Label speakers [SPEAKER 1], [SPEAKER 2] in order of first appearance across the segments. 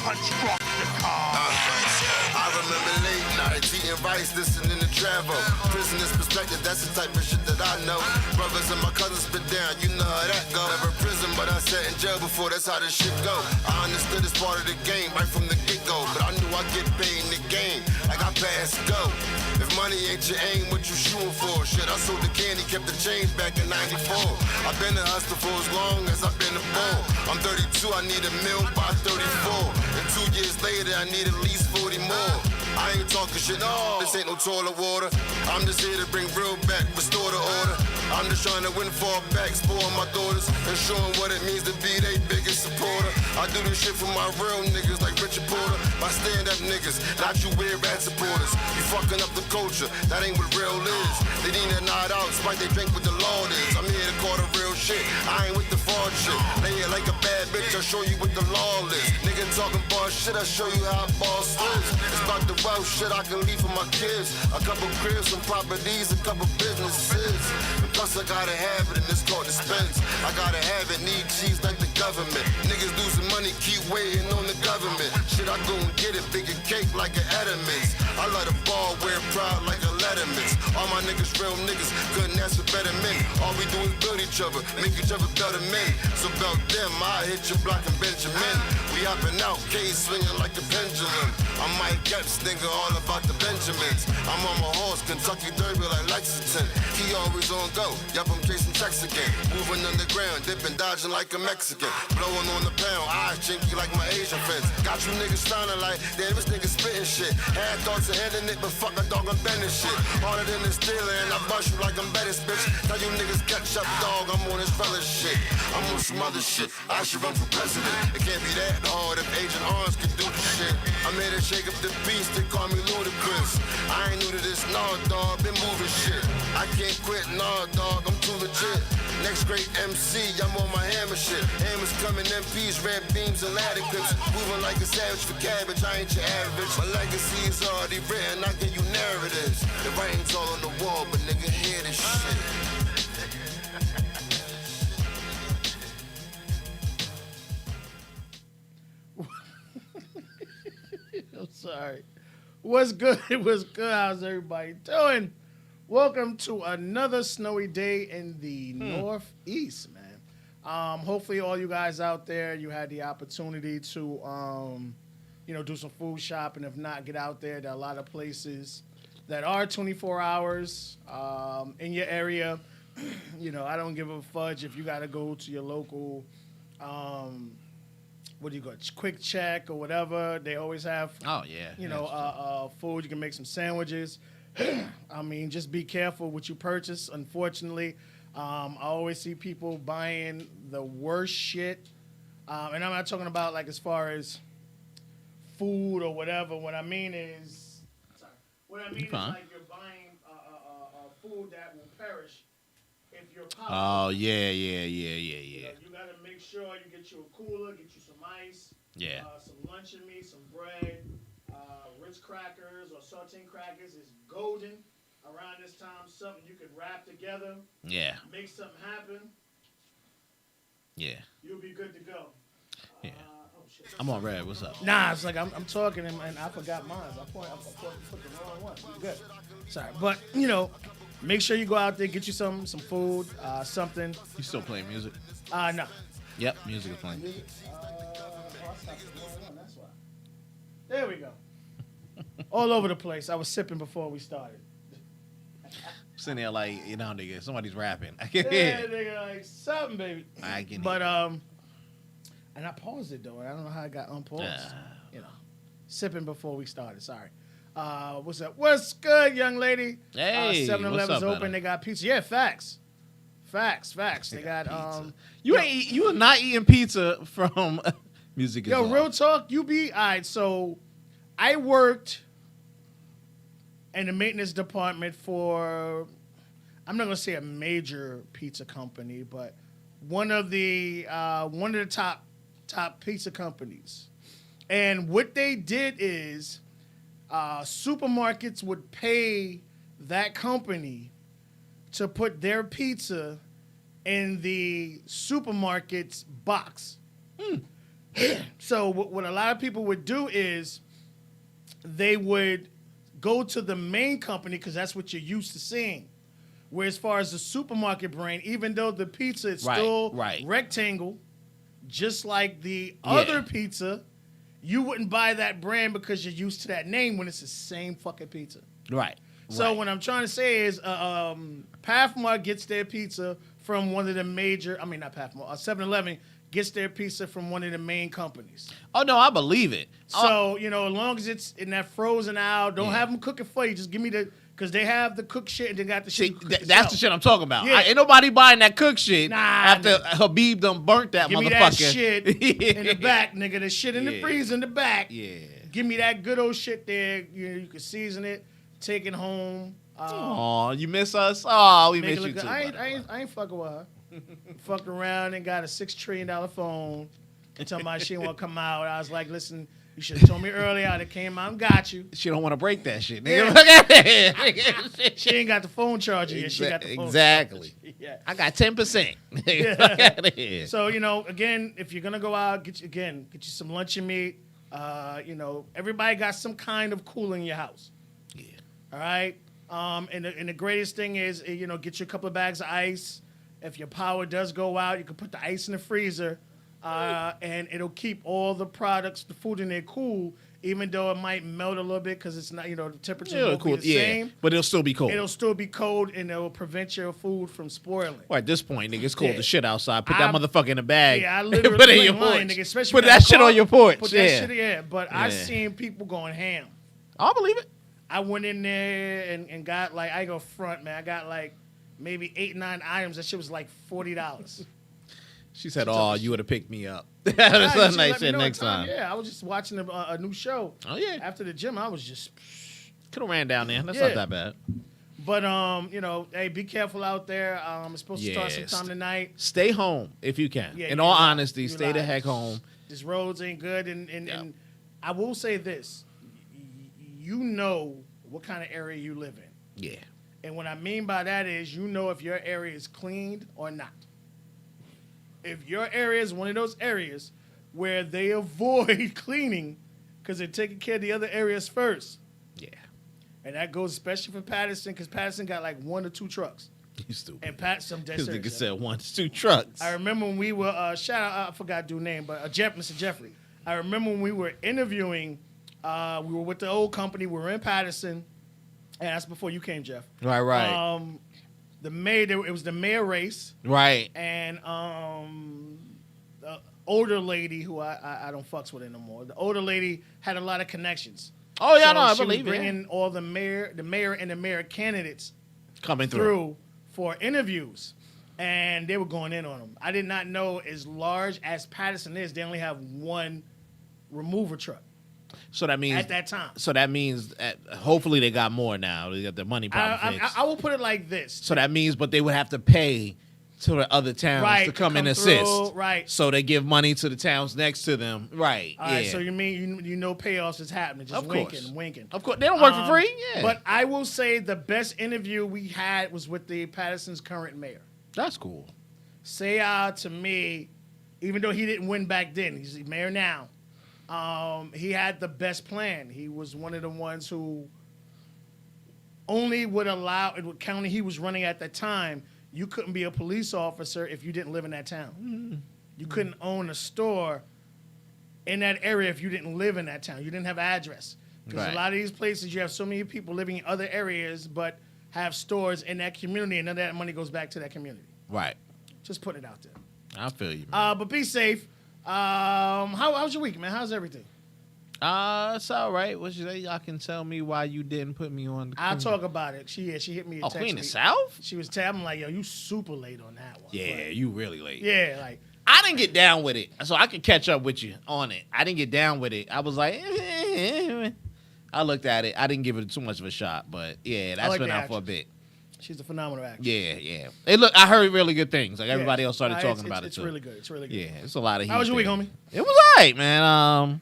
[SPEAKER 1] construct the car.
[SPEAKER 2] I remember late nights eating rice, listening to Travo. Prisoner's perspective, that's the type of shit that I know. Brothers and my cousins spit down, you know how that go. Never prison, but I sat in jail before, that's how this shit go. I understood it's part of the game right from the get-go, but I knew I'd get paid in the game. I got past go. If money ain't your aim, what you shooting for? Shit, I sold the candy, kept the change back in 94. I've been a hustler for as long as I've been a ball. I'm 32, I need a meal by 34. And 2 years later, I need at least 40 more. I ain't talking shit, no, this ain't no toilet water. I'm just here to bring real back, restore the order. I'm just trying to win fall back, spoil my daughters, and show them what it means to be their biggest supporter. I do this shit for my real niggas like Richard Porter. My stand-up niggas, not you weird rat supporters. You fucking up the culture, that ain't what real is. They need to nod out, spike they drink with the Lord is. I'm here to call the real shit, I ain't with the fraud shit. Lay it like a bad bitch, I'll show you what the law is. Nigga talking boss shit, I'll show you how boss lives. It's about the wealth shit I can leave for my kids. A couple cribs, some properties, a couple businesses. And plus I gotta have it and it's called dispense. I gotta have it, need cheese like the government. Niggas losing money, keep waiting on the government. Shit, I go and get it, bigger cake like an Edmonds. I let a ball wear proud like a Letterman's. All my niggas real niggas, couldn't ask for better men. All we do is build each other, make each other better men. So about them, I hit your block and Benjamin. We hopping out, K swinging like a pendulum. I'm Mike Epps, nigga, all about the Benjamins. I'm on my horse, Kentucky Derby like Lexington. He always on go, yup, I'm chasing checks again. Moving underground, dipping, dodging like a Mexican. Blowing on the pound, eyes chinky like my Asian friends. Got you niggas sounding like, damn, this nigga spitting shit. Had thoughts of ending it, but fuck a dog, I'm bending shit. Harder than the stealer, and I bust you like I'm Bettis, bitch. Tell you niggas catch up, dog, I'm on this fella shit. I'm on some other shit, I should run for president. It can't be that hard if Agent Orange could do the shit. I'm here to shake up the beast, they call me ludicrous. I ain't new to this, nah, dog, been moving shit. I can't quit, nah, dog, I'm too legit. Next great MC, I'm on my hammer shit. Hammers coming, MPs, red beams, and ladder clips. Moving like a savage for cabbage, I ain't your average. My legacy is already written, I give you narratives. The writing's all on the wall, but nigga, hear this shit.
[SPEAKER 3] I'm sorry. What's good? What's good? How's everybody doing? Welcome to another snowy day in the Northeast, man. Hopefully all you guys out there, you had the opportunity to, do some food shopping. If not, get out there. There are a lot of places that are 24 hours in your area. I don't give a fudge if you got to go to your local, Quick Check or whatever. They always have, food. You can make some sandwiches. I mean, just be careful what you purchase. Unfortunately, I always see people buying the worst shit. And I'm not talking about like as far as food or whatever. What I mean is like you're buying food that will perish if you're popular.
[SPEAKER 4] Oh, yeah.
[SPEAKER 3] You got to make sure you get you a cooler, get you some ice, some luncheon meat, some bread, Ritz crackers or saltine crackers is golden around this time. Something you could wrap together.
[SPEAKER 4] Yeah.
[SPEAKER 3] Make something happen.
[SPEAKER 4] Yeah.
[SPEAKER 3] You'll be good to go.
[SPEAKER 4] Yeah. I'm on red. What's up?
[SPEAKER 3] Nah, it's like I'm talking and I forgot mine. I put the wrong one. Good. Sorry. But, make sure you go out there, get you some food, something.
[SPEAKER 4] You still playing music?
[SPEAKER 3] No.
[SPEAKER 4] Yep, music is playing.
[SPEAKER 3] That's why. There we go. All over the place. I was sipping before we started.
[SPEAKER 4] Sitting there like, nigga, somebody's rapping. I
[SPEAKER 3] Yeah,
[SPEAKER 4] can hear.
[SPEAKER 3] nigga, like something, baby.
[SPEAKER 4] I can
[SPEAKER 3] But,
[SPEAKER 4] hear.
[SPEAKER 3] and I paused it, though, and I don't know how I got unpaused. Sipping before we started. Sorry. What's up? What's good, young lady?
[SPEAKER 4] Hey,
[SPEAKER 3] 7-Eleven's
[SPEAKER 4] what's up,
[SPEAKER 3] open.
[SPEAKER 4] brother?
[SPEAKER 3] They got pizza. Yeah, facts. They got
[SPEAKER 4] pizza. You are not eating pizza from music is
[SPEAKER 3] Yo,
[SPEAKER 4] off.
[SPEAKER 3] real talk, all right, so I worked in the maintenance department for, I'm not gonna say a major pizza company, but one of the top pizza companies. And what they did is supermarkets would pay that company to put their pizza in the supermarket's box. So what a lot of people would do is they would go to the main company because that's what you're used to seeing. Where as far as the supermarket brand, even though the pizza is still rectangle, just like the other pizza, you wouldn't buy that brand because you're used to that name when it's the same fucking pizza.
[SPEAKER 4] Right.
[SPEAKER 3] So what I'm trying to say is Pathmark gets their pizza from one of the major, I mean not Pathmark, 7-Eleven gets their pizza from one of the main companies.
[SPEAKER 4] Oh, no, I believe it.
[SPEAKER 3] So, you know, as long as it's in that frozen aisle, don't have them cook it for you. Just give me the, because they have the cook shit and they got the shit.
[SPEAKER 4] That's the shit I'm talking about.
[SPEAKER 3] Yeah.
[SPEAKER 4] Ain't nobody buying that cook shit after
[SPEAKER 3] nigga.
[SPEAKER 4] Habib done burnt that
[SPEAKER 3] give
[SPEAKER 4] motherfucker.
[SPEAKER 3] Me that shit in the back, nigga. The shit in the freezer in the back.
[SPEAKER 4] Yeah.
[SPEAKER 3] Give me that good old shit there. You can season it, take it home.
[SPEAKER 4] Oh, you miss us? Oh, we miss you too.
[SPEAKER 3] I ain't fucking with her. Fucked around and got a $6 trillion phone and told me she didn't want to come out. I was like, listen, you should have told me earlier. I'd have came out and got you.
[SPEAKER 4] She don't want to break that shit, nigga.
[SPEAKER 3] Yeah. She ain't got the phone charger yet. She got the phone
[SPEAKER 4] exactly.
[SPEAKER 3] Yeah.
[SPEAKER 4] I got 10%.
[SPEAKER 3] Yeah. So, you know, again, if you're going to go out, get you some luncheon meat. You know, everybody got some kind of cooler in your house.
[SPEAKER 4] Yeah.
[SPEAKER 3] All right? And the greatest thing is, you know, get you a couple of bags of ice. If your power does go out, you can put the ice in the freezer, and it'll keep all the products, the food in there cool, even though it might melt a little bit because it's not, you know, the temperature won't be the same.
[SPEAKER 4] But it'll still be cold.
[SPEAKER 3] It'll still be cold, and it'll prevent your food from spoiling.
[SPEAKER 4] Well, at this point, nigga, it's cold as shit outside. Put that motherfucker in a bag.
[SPEAKER 3] Yeah, I literally
[SPEAKER 4] put it in your porch.
[SPEAKER 3] nigga, especially
[SPEAKER 4] put that shit on your porch.
[SPEAKER 3] Put that shit in. But I seen people going ham.
[SPEAKER 4] I believe it.
[SPEAKER 3] I went in there and got like, I go front, man. I got like maybe 8-9 items. That shit was like $40.
[SPEAKER 4] She said, "Oh, you would have picked me up." That's something I said next time.
[SPEAKER 3] Yeah, I was just watching a new show.
[SPEAKER 4] Oh yeah.
[SPEAKER 3] After the gym, I was just
[SPEAKER 4] could have ran down there. That's not that bad.
[SPEAKER 3] But you know, hey, be careful out there. It's supposed to start sometime tonight.
[SPEAKER 4] Stay home if you can.
[SPEAKER 3] Yeah,
[SPEAKER 4] in all honesty, stay the heck home.
[SPEAKER 3] These roads ain't good, and I will say this: you know what kind of area you live in.
[SPEAKER 4] Yeah.
[SPEAKER 3] And what I mean by that is, you know if your area is cleaned or not. If your area is one of those areas where they avoid cleaning because they're taking care of the other areas first. Yeah. And that goes especially for Patterson, because Patterson got like 1 or 2 trucks.
[SPEAKER 4] You stupid.
[SPEAKER 3] And Patterson, dead serious.
[SPEAKER 4] Because nigga said 1 to 2 trucks.
[SPEAKER 3] I remember when we were, shout out, I forgot to do name, but Mr. Jeffrey. I remember when we were interviewing, we were with the old company, we were in Patterson, and that's before you came, Jeff.
[SPEAKER 4] Right.
[SPEAKER 3] The mayor, it was the mayor race.
[SPEAKER 4] Right.
[SPEAKER 3] And the older lady who I don't fucks with anymore. The older lady had a lot of connections.
[SPEAKER 4] Oh yeah,
[SPEAKER 3] so
[SPEAKER 4] no, I
[SPEAKER 3] she
[SPEAKER 4] believe
[SPEAKER 3] was bringing all the mayor and the mayor candidates
[SPEAKER 4] coming through
[SPEAKER 3] for interviews, and they were going in on them. I did not know, as large as Patterson is, they only have 1 remover truck.
[SPEAKER 4] So that means
[SPEAKER 3] at that time.
[SPEAKER 4] So that means hopefully they got more now. They got their money problem fixed.
[SPEAKER 3] I will put it like this.
[SPEAKER 4] So that means, but they would have to pay to the other towns to come and assist.
[SPEAKER 3] Right.
[SPEAKER 4] So they give money to the towns next to them. Right.
[SPEAKER 3] All right. So you mean you know payoffs is happening? Just winking.
[SPEAKER 4] Of course, they don't work for free. Yeah.
[SPEAKER 3] But I will say the best interview we had was with the Patterson's current mayor.
[SPEAKER 4] That's cool.
[SPEAKER 3] Sayah, to me, even though he didn't win back then, he's the mayor now. He had the best plan. He was one of the ones who only would allow, in what county he was running at that time, you couldn't be a police officer if you didn't live in that town. Mm-hmm. You couldn't own a store in that area if you didn't live in that town. You didn't have an address. Because a lot of these places, you have so many people living in other areas but have stores in that community, and none of that money goes back to that community.
[SPEAKER 4] Right.
[SPEAKER 3] Just put it out there.
[SPEAKER 4] I feel you, man.
[SPEAKER 3] But be safe. How's your week, man? How's everything?
[SPEAKER 4] It's all right. What you say? Y'all can tell me why you didn't put me on the
[SPEAKER 3] I'll talk about it. She hit me a text.
[SPEAKER 4] Queen of South?
[SPEAKER 3] She was tapping like, yo, you super late on that one.
[SPEAKER 4] Yeah,
[SPEAKER 3] like,
[SPEAKER 4] you really late.
[SPEAKER 3] Yeah, like.
[SPEAKER 4] I didn't get down with it, so I could catch up with you on it. I didn't get down with it. I was like, I looked at it. I didn't give it too much of a shot, but yeah, that's been out for a bit.
[SPEAKER 3] She's a phenomenal actress.
[SPEAKER 4] Yeah. Hey, look, I heard really good things. Like everybody else started talking about it too.
[SPEAKER 3] It's really good. It's really good.
[SPEAKER 4] Yeah, it's a lot of heat.
[SPEAKER 3] How was your week, homie?
[SPEAKER 4] It was all right, man.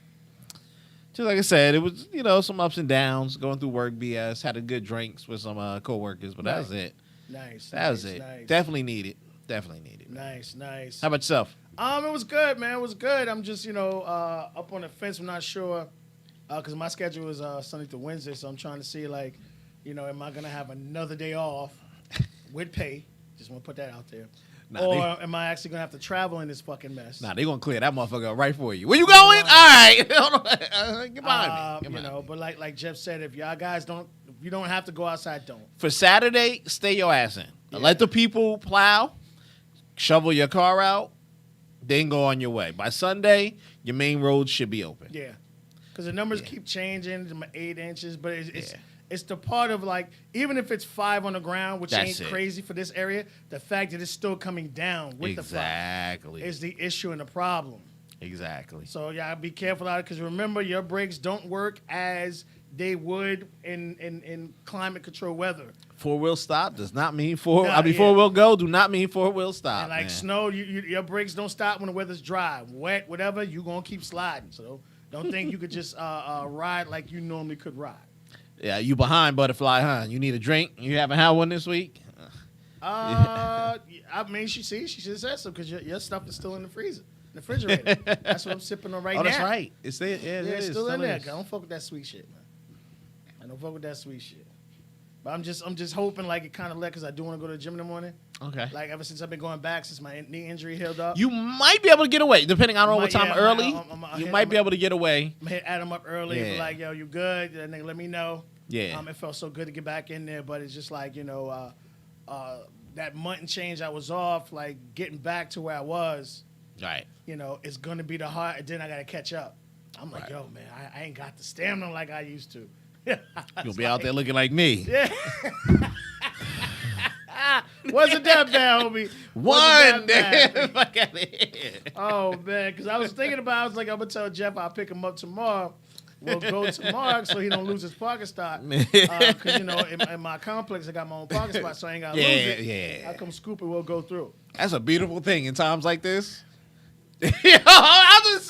[SPEAKER 4] Just like I said, it was, some ups and downs, going through work BS, had a good drinks with some coworkers, but that was it.
[SPEAKER 3] Nice.
[SPEAKER 4] That was it.
[SPEAKER 3] Nice.
[SPEAKER 4] Definitely needed.
[SPEAKER 3] Nice.
[SPEAKER 4] How about yourself?
[SPEAKER 3] It was good, man. It was good. I'm just, up on the fence. I'm not sure because my schedule is Sunday to Wednesday, so I'm trying to see, like, am I gonna have another day off with pay? Just want to put that out there. Or am I actually gonna have to travel in this fucking mess?
[SPEAKER 4] Nah, they gonna clear that motherfucker up right for you. Where you going? All right, get behind me.
[SPEAKER 3] But like Jeff said, if y'all guys if you don't have to go outside, don't.
[SPEAKER 4] For Saturday, stay your ass in. Yeah. Let the people plow, shovel your car out, then go on your way. By Sunday, your main roads should be open.
[SPEAKER 3] Yeah, because the numbers keep changing to 8 inches, but it's the part of, like, even if it's 5 on the ground, which ain't crazy for this area, the fact that it's still coming down with the 5 is the issue and the problem.
[SPEAKER 4] Exactly.
[SPEAKER 3] So, yeah, be careful out, because remember, your brakes don't work as they would in climate control weather.
[SPEAKER 4] 4-wheel stop does not mean 4-wheel go do not mean 4-wheel stop.
[SPEAKER 3] And like snow, your brakes don't stop when the weather's dry, wet, whatever. You gonna keep sliding. So don't think you could just ride like you normally could ride.
[SPEAKER 4] Yeah, you behind, Butterfly, huh? You need a drink? You haven't had one this week?
[SPEAKER 3] I mean, she should have said so, because your stuff is still in the freezer, in the refrigerator. That's what I'm sipping on right now.
[SPEAKER 4] Oh, that's right. It's there. Yeah,
[SPEAKER 3] it's still in there. I don't fuck with that sweet shit, man. I don't fuck with that sweet shit. But I'm just hoping, like, it kind of because I do want to go to the gym in the morning.
[SPEAKER 4] Okay.
[SPEAKER 3] Like, ever since I've been going back, since my knee injury healed up.
[SPEAKER 4] You might be able to get away, depending on what time early. You might be able to get away.
[SPEAKER 3] I'm hit Adam up early. Yeah. Like, yo, you good? And they let me know.
[SPEAKER 4] Yeah.
[SPEAKER 3] It felt so good to get back in there, but it's just like, that month and change I was off, like, getting back to where I was.
[SPEAKER 4] Right.
[SPEAKER 3] It's going to be the hard, and then I got to catch up. I'm like, yo, man, I ain't got the stamina like I used to.
[SPEAKER 4] You'll be out there looking like me.
[SPEAKER 3] Yeah. Wasn't that bad, homie?
[SPEAKER 4] One day.
[SPEAKER 3] Oh, man, because I was thinking about, I was like, I'm going to tell Jeff I'll pick him up tomorrow. We'll go to Mark so he don't lose his parking spot. Because, in my complex, I got my own parking spot, so I ain't got to lose it.
[SPEAKER 4] Yeah.
[SPEAKER 3] I come scoop it, we'll go through.
[SPEAKER 4] That's a beautiful thing in times like this. I'm just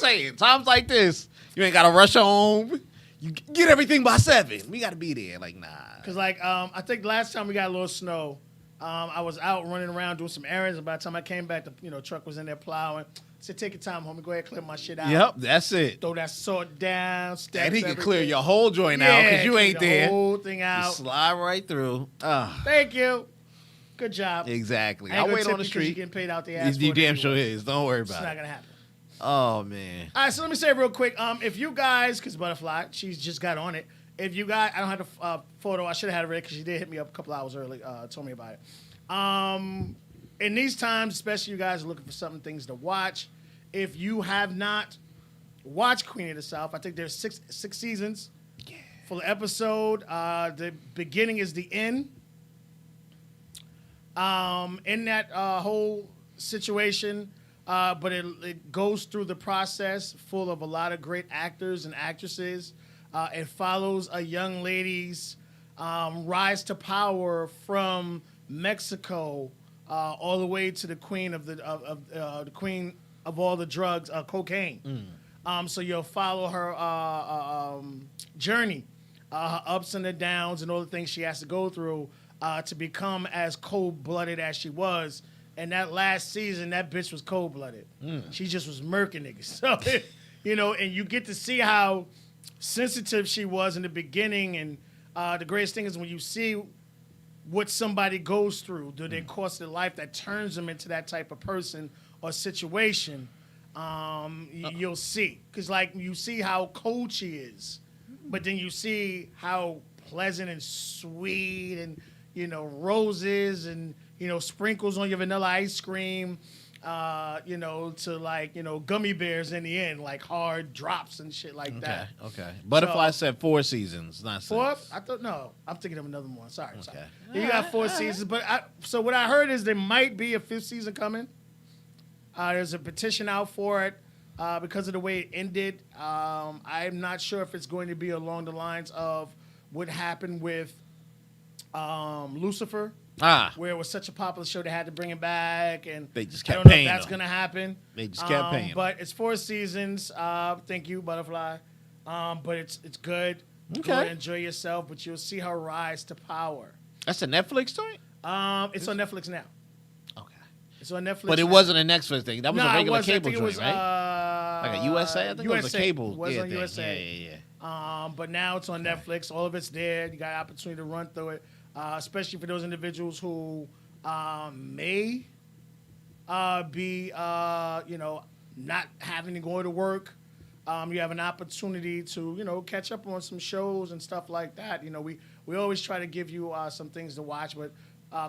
[SPEAKER 4] saying. Times like this, you ain't got to rush home. You get everything by 7. We got to be there. Like, nah.
[SPEAKER 3] Because, like, I think last time we got a little snow, I was out running around doing some errands, and by the time I came back, the truck was in there plowing. I said, take your time, homie. Go ahead and clear my shit out.
[SPEAKER 4] Yep, that's it.
[SPEAKER 3] Throw that salt down, steps,
[SPEAKER 4] and he can clear your whole joint out because you ain't there.
[SPEAKER 3] The whole thing out.
[SPEAKER 4] You slide right through.
[SPEAKER 3] Thank you. Good job.
[SPEAKER 4] Exactly.
[SPEAKER 3] I'll
[SPEAKER 4] wait on the street.
[SPEAKER 3] You're getting paid out the ass.
[SPEAKER 4] You damn sure is. Don't worry about it.
[SPEAKER 3] It's not going to happen.
[SPEAKER 4] Oh, man.
[SPEAKER 3] All right, so let me say real quick. If you guys, because Butterfly, she's just got on it. If you guys, I don't have the photo. I should have had it ready because she did hit me up a couple hours early, told me about it. In these times, especially you guys are looking for things to watch. If you have not watched Queen of the South, I think there's six seasons. Yeah. Full episode. The beginning is the end. In that whole situation, but it goes through the process full of a lot of great actors and actresses. It follows a young lady's rise to power from Mexico all the way to the queen of the queen of all the drugs, cocaine. So you'll follow her journey, her ups and the downs, and all the things she has to go through to become as cold-blooded as she was. And that last season, that bitch was cold-blooded. She just was murking niggas. So, and you get to see how sensitive she was in the beginning. And the greatest thing is when you see what somebody goes through during the course of their life that turns them into that type of person or situation, you'll see. Because, like, you see how cold she is, but then you see how pleasant and sweet and, roses and, sprinkles on your vanilla ice cream, to, like, gummy bears in the end, like hard drops and shit like that.
[SPEAKER 4] Okay. Butterfly said 4 seasons, not 6.
[SPEAKER 3] 4? I thought, no. I'm thinking of another one. Sorry. You got 4 seasons. But so what I heard is there might be a 5th season coming. There's a petition out for it because of the way it ended. I'm not sure if it's going to be along the lines of what happened with Lucifer. Where it was such a popular show, they had to bring it back, and
[SPEAKER 4] they just kept
[SPEAKER 3] I don't know
[SPEAKER 4] paying
[SPEAKER 3] if that's
[SPEAKER 4] them.
[SPEAKER 3] going to happen.
[SPEAKER 4] They just kept paying.
[SPEAKER 3] But it's 4 seasons. Thank you, Butterfly. But it's good.
[SPEAKER 4] Okay.
[SPEAKER 3] Go and enjoy yourself, but you'll see her rise to power.
[SPEAKER 4] That's a Netflix joint?
[SPEAKER 3] It's on Netflix now.
[SPEAKER 4] Okay.
[SPEAKER 3] It's on Netflix.
[SPEAKER 4] But it
[SPEAKER 3] now.
[SPEAKER 4] wasn't a Netflix thing. That was a
[SPEAKER 3] it
[SPEAKER 4] regular
[SPEAKER 3] wasn't. I
[SPEAKER 4] cable
[SPEAKER 3] think it
[SPEAKER 4] joint,
[SPEAKER 3] was,
[SPEAKER 4] right? Like a USA? I think it was a cable.
[SPEAKER 3] It was on
[SPEAKER 4] thing.
[SPEAKER 3] USA.
[SPEAKER 4] Yeah.
[SPEAKER 3] But now it's on Netflix. All of it's there. You got an opportunity to run through it, especially for those individuals who may be, not having to go to work. You have an opportunity to, catch up on some shows and stuff like that. We always try to give you some things to watch, but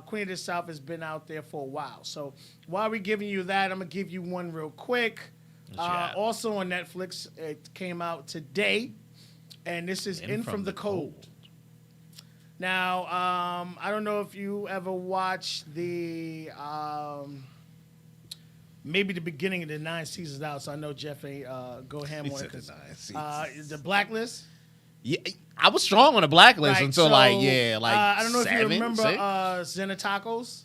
[SPEAKER 3] Queen of the South has been out there for a while. So while we're giving you that, I'm going to give you one real quick. Also on Netflix, it came out today, and this is In From the Cold. Now, I don't know if you ever watched the... maybe the beginning of the 9 seasons out, so I know Jeff ain't go ham on it. The Blacklist.
[SPEAKER 4] Yeah, I was strong on the Blacklist
[SPEAKER 3] Right,
[SPEAKER 4] until
[SPEAKER 3] so,
[SPEAKER 4] I don't
[SPEAKER 3] know
[SPEAKER 4] 7,
[SPEAKER 3] if you remember
[SPEAKER 4] 6?
[SPEAKER 3] Xenotacos,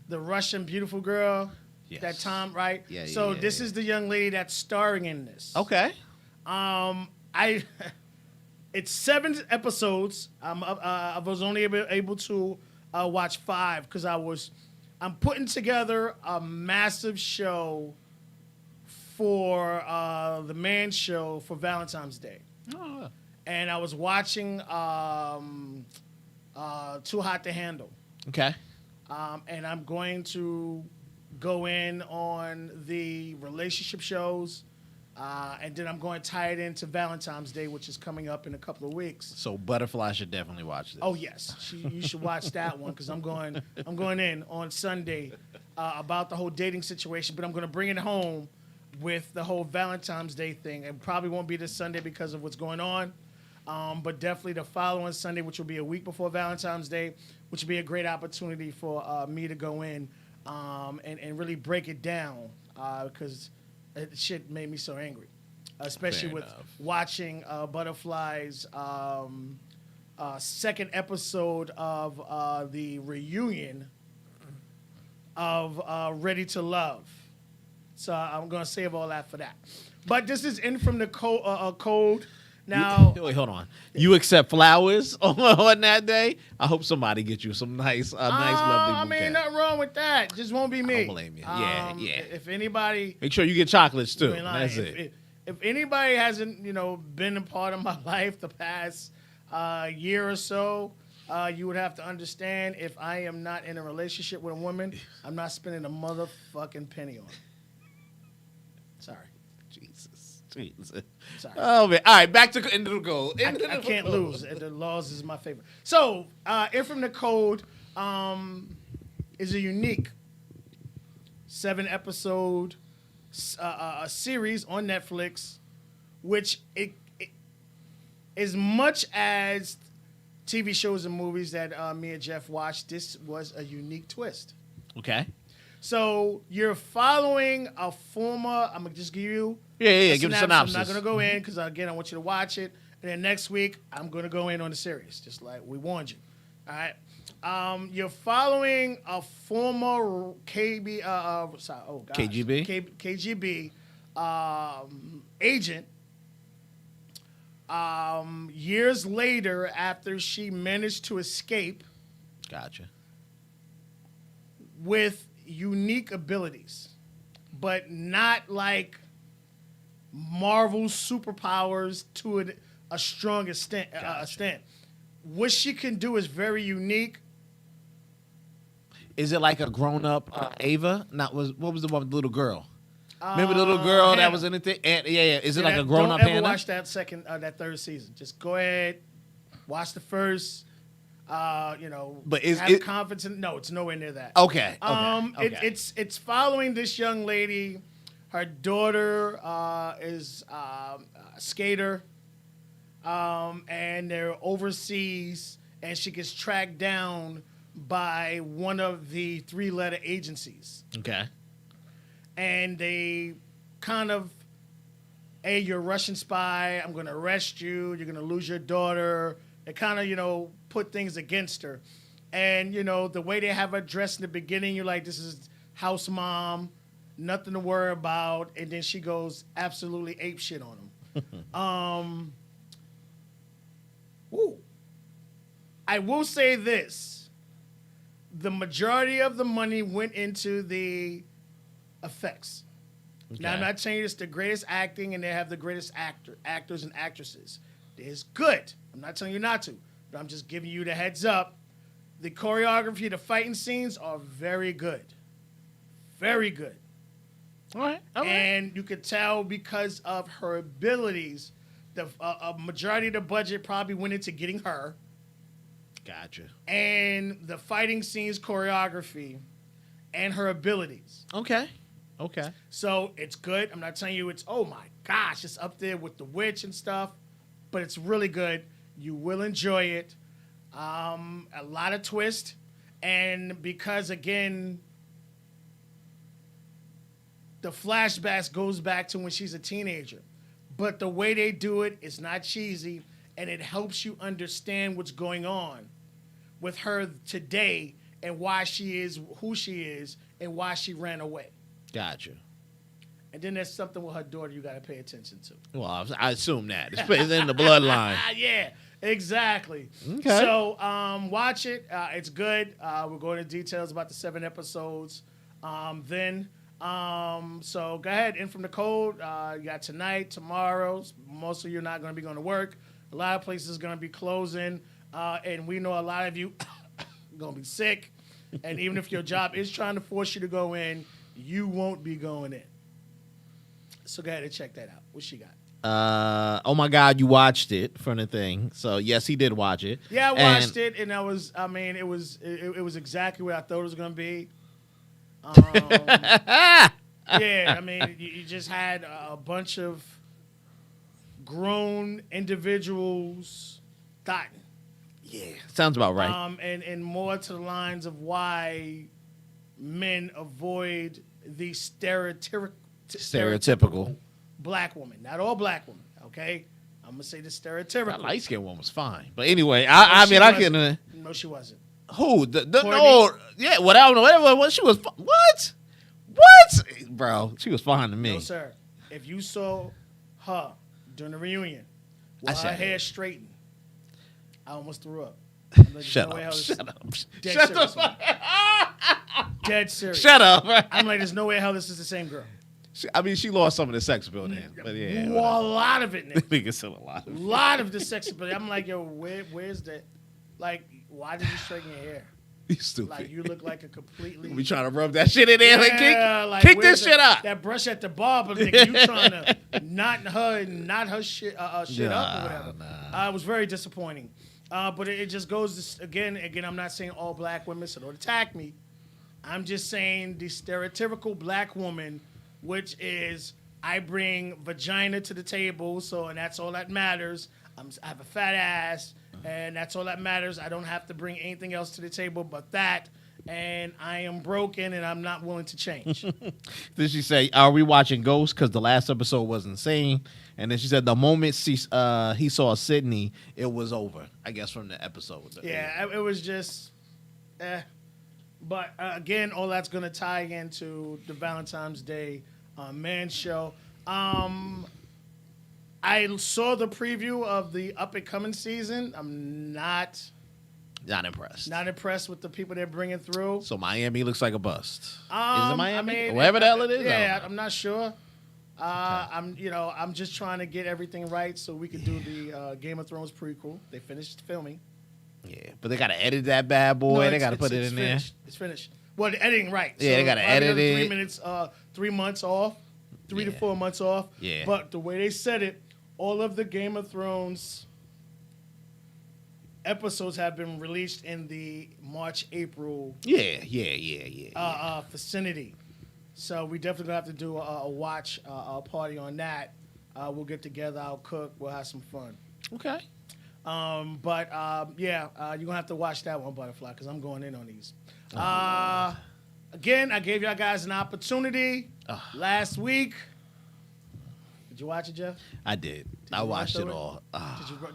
[SPEAKER 3] the Russian beautiful girl.
[SPEAKER 4] Yes.
[SPEAKER 3] That Tom, right?
[SPEAKER 4] Yeah.
[SPEAKER 3] So this is the young lady that's starring in this.
[SPEAKER 4] Okay.
[SPEAKER 3] It's 7 episodes. I was only able to watch 5 because I'm putting together a massive show for the Man Show for Valentine's Day.
[SPEAKER 4] Oh.
[SPEAKER 3] And I was watching Too Hot to Handle.
[SPEAKER 4] Okay.
[SPEAKER 3] And I'm going to go in on the relationship shows, and then I'm going to tie it into Valentine's Day, which is coming up in a couple of weeks.
[SPEAKER 4] So Butterfly should definitely watch this.
[SPEAKER 3] Oh yes, you should watch that one because I'm going in on Sunday about the whole dating situation, but I'm going to bring it home with the whole Valentine's Day thing. It probably won't be this Sunday because of what's going on, but definitely the following Sunday, which will be a week before Valentine's Day, which will be a great opportunity for me to go in and really break it down because shit made me so angry, especially
[SPEAKER 4] Fair
[SPEAKER 3] with
[SPEAKER 4] enough.
[SPEAKER 3] watching Butterfly's second episode of the reunion of Ready to Love. So I'm going to save all that for that. But this is In From the Cold. Now,
[SPEAKER 4] Wait, hold on. You accept flowers on that day? I hope somebody gets you some nice, lovely bouquet.
[SPEAKER 3] nothing wrong with that. Just won't be me.
[SPEAKER 4] I don't blame you. Yeah.
[SPEAKER 3] If anybody...
[SPEAKER 4] Make sure you get chocolates too.
[SPEAKER 3] I mean, like,
[SPEAKER 4] That's it.
[SPEAKER 3] If anybody hasn't, been a part of my life the past year or so, you would have to understand if I am not in a relationship with a woman, I'm not spending a motherfucking penny on it. Sorry.
[SPEAKER 4] Jesus.
[SPEAKER 3] Sorry.
[SPEAKER 4] Oh man. All right, back to Into the Cold.
[SPEAKER 3] I can't lose. The Laws is my favorite. So, In From the Cold is a unique 7-episode a series on Netflix, which it as much as TV shows and movies that me and Jeff watched, this was a unique twist.
[SPEAKER 4] Okay.
[SPEAKER 3] So you're following a former. I'm gonna just give you.
[SPEAKER 4] Yeah. Give a synopsis.
[SPEAKER 3] I'm not gonna go in because again I want you to watch it, and then next week I'm gonna go in on the series, just like we warned you. All right. You're following a former KGB agent. Years later, after she managed to escape
[SPEAKER 4] Gotcha.
[SPEAKER 3] with unique abilities, but not like Marvel superpowers to a strong extent. What she can do is very unique.
[SPEAKER 4] Is it like a grown-up Ava? What was the one with the little girl? Remember the little girl
[SPEAKER 3] Hannah.
[SPEAKER 4] that was in the thing? Yeah. Is it like a grown-up
[SPEAKER 3] Don't ever
[SPEAKER 4] Hannah?
[SPEAKER 3] watch that third season. Just go ahead, watch the first. But have confidence in. No, it's nowhere near that.
[SPEAKER 4] Okay.
[SPEAKER 3] It's following this young lady. Her daughter is a skater, and they're overseas, and she gets tracked down by one of the 3-letter agencies.
[SPEAKER 4] Okay.
[SPEAKER 3] And they kind of, hey, you're a Russian spy. I'm going to arrest you. You're going to lose your daughter. They kind of, put things against her. And, the way they have her dressed in the beginning, you're like, this is house mom, nothing to worry about. And then she goes absolutely ape shit on him. I will say this. the majority of the money went into the effects.
[SPEAKER 4] Okay.
[SPEAKER 3] Now, I'm not saying it's the greatest acting and they have the greatest actors and actresses. It's good. I'm not telling you not to, but I'm just giving you the heads up. The choreography, the fighting scenes are very good. Very good.
[SPEAKER 4] All right.
[SPEAKER 3] And you could tell because of her abilities, a majority of the budget probably went into getting her.
[SPEAKER 4] Gotcha.
[SPEAKER 3] And the fighting scenes, choreography, and her abilities.
[SPEAKER 4] Okay.
[SPEAKER 3] So it's good. I'm not telling you it's, oh my gosh, it's up there with The Witch and stuff, but it's really good. You will enjoy it. A lot of twist. And because, again, the flashbacks goes back to when she's a teenager. But the way they do it is not cheesy, and it helps you understand what's going on with her today and why she is who she is and why she ran away.
[SPEAKER 4] Gotcha.
[SPEAKER 3] And then there's something with her daughter you got to pay attention to.
[SPEAKER 4] Well, I assume that. It's in the bloodline.
[SPEAKER 3] Yeah, exactly.
[SPEAKER 4] Okay.
[SPEAKER 3] So watch it. It's good. We're going into details about the 7 episodes. So go ahead, in from the code. You got tonight, tomorrow. Most of you are not going to be going to work. A lot of places are going to be closing. And we know a lot of you are going to be sick. And even if your job is trying to force you to go in, you won't be going in. So go ahead and check that out. What she got?
[SPEAKER 4] Oh my God, you watched it from the thing. So yes, he did watch it.
[SPEAKER 3] Yeah, I watched it, and it was exactly what I thought it was going to be. Yeah, I mean, you just had a bunch of grown individuals dying.
[SPEAKER 4] Yeah, sounds about right.
[SPEAKER 3] And more to the lines of why men avoid the stereotypical black woman. Not all black women, okay? I'm gonna say the stereotypical.
[SPEAKER 4] That light skinned one was fine, but anyway, I can.
[SPEAKER 3] No, she wasn't.
[SPEAKER 4] Who? No, yeah, whatever. What she was? What? Bro, she was fine to me.
[SPEAKER 3] No, sir. If you saw her during the reunion with her hair straightened, I almost threw up.
[SPEAKER 4] Shut up.
[SPEAKER 3] Dead serious.
[SPEAKER 4] Shut up.
[SPEAKER 3] I'm like, there's no way hell this is the same girl.
[SPEAKER 4] I mean, she lost some of the sex appeal then. But yeah.
[SPEAKER 3] Well, a lot of it, Nick.
[SPEAKER 4] Nigga said a lot.
[SPEAKER 3] A lot of the sex appeal. I'm like, yo, where's that? Like, why did you straighten your hair?
[SPEAKER 4] You stupid.
[SPEAKER 3] Like, you look like a completely...
[SPEAKER 4] We trying to rub that shit in there.
[SPEAKER 3] Yeah,
[SPEAKER 4] like, kick this shit up.
[SPEAKER 3] That brush at the barber, nigga, you trying to knot her shit up or whatever. It was very disappointing. But it just goes, again, I'm not saying all black women, so don't attack me. I'm just saying the stereotypical black woman, which is, I bring vagina to the table, and that's all that matters. I have a fat ass, and that's all that matters. I don't have to bring anything else to the table but that, and I am broken, and I'm not willing to change.
[SPEAKER 4] Then she say, are we watching Ghost? Because the last episode was insane. And then she said the moment he saw Sydney, it was over, I guess, from the episode.
[SPEAKER 3] Yeah, it was just, But, again, all that's going to tie into the Valentine's Day Man show. I saw the preview of the up-and-coming season. I'm not
[SPEAKER 4] impressed.
[SPEAKER 3] Not impressed with the people they're bringing through.
[SPEAKER 4] So Miami looks like a bust. Is it Miami?
[SPEAKER 3] I mean,
[SPEAKER 4] wherever the hell it is?
[SPEAKER 3] Yeah, I'm not sure. I'm just trying to get everything right so we could do the Game of Thrones prequel. They finished filming.
[SPEAKER 4] Yeah, but they got to edit that bad boy. They got to put it in
[SPEAKER 3] there. It's finished. Well, the editing, right.
[SPEAKER 4] Yeah, they got to edit it.
[SPEAKER 3] 3 minutes, 3 months off, 3 to 4 months off.
[SPEAKER 4] Yeah.
[SPEAKER 3] But the way they said it, all of the Game of Thrones episodes have been released in the March-April vicinity. So we definitely gonna have to do a watch party on that. We'll get together. I'll cook. We'll have some fun.
[SPEAKER 4] Okay.
[SPEAKER 3] You're gonna have to watch that one, Butterfly, because I'm going in on these. Again, I gave y'all guys an opportunity last week. Did you watch it, Jeff?
[SPEAKER 4] I did. I watched it all.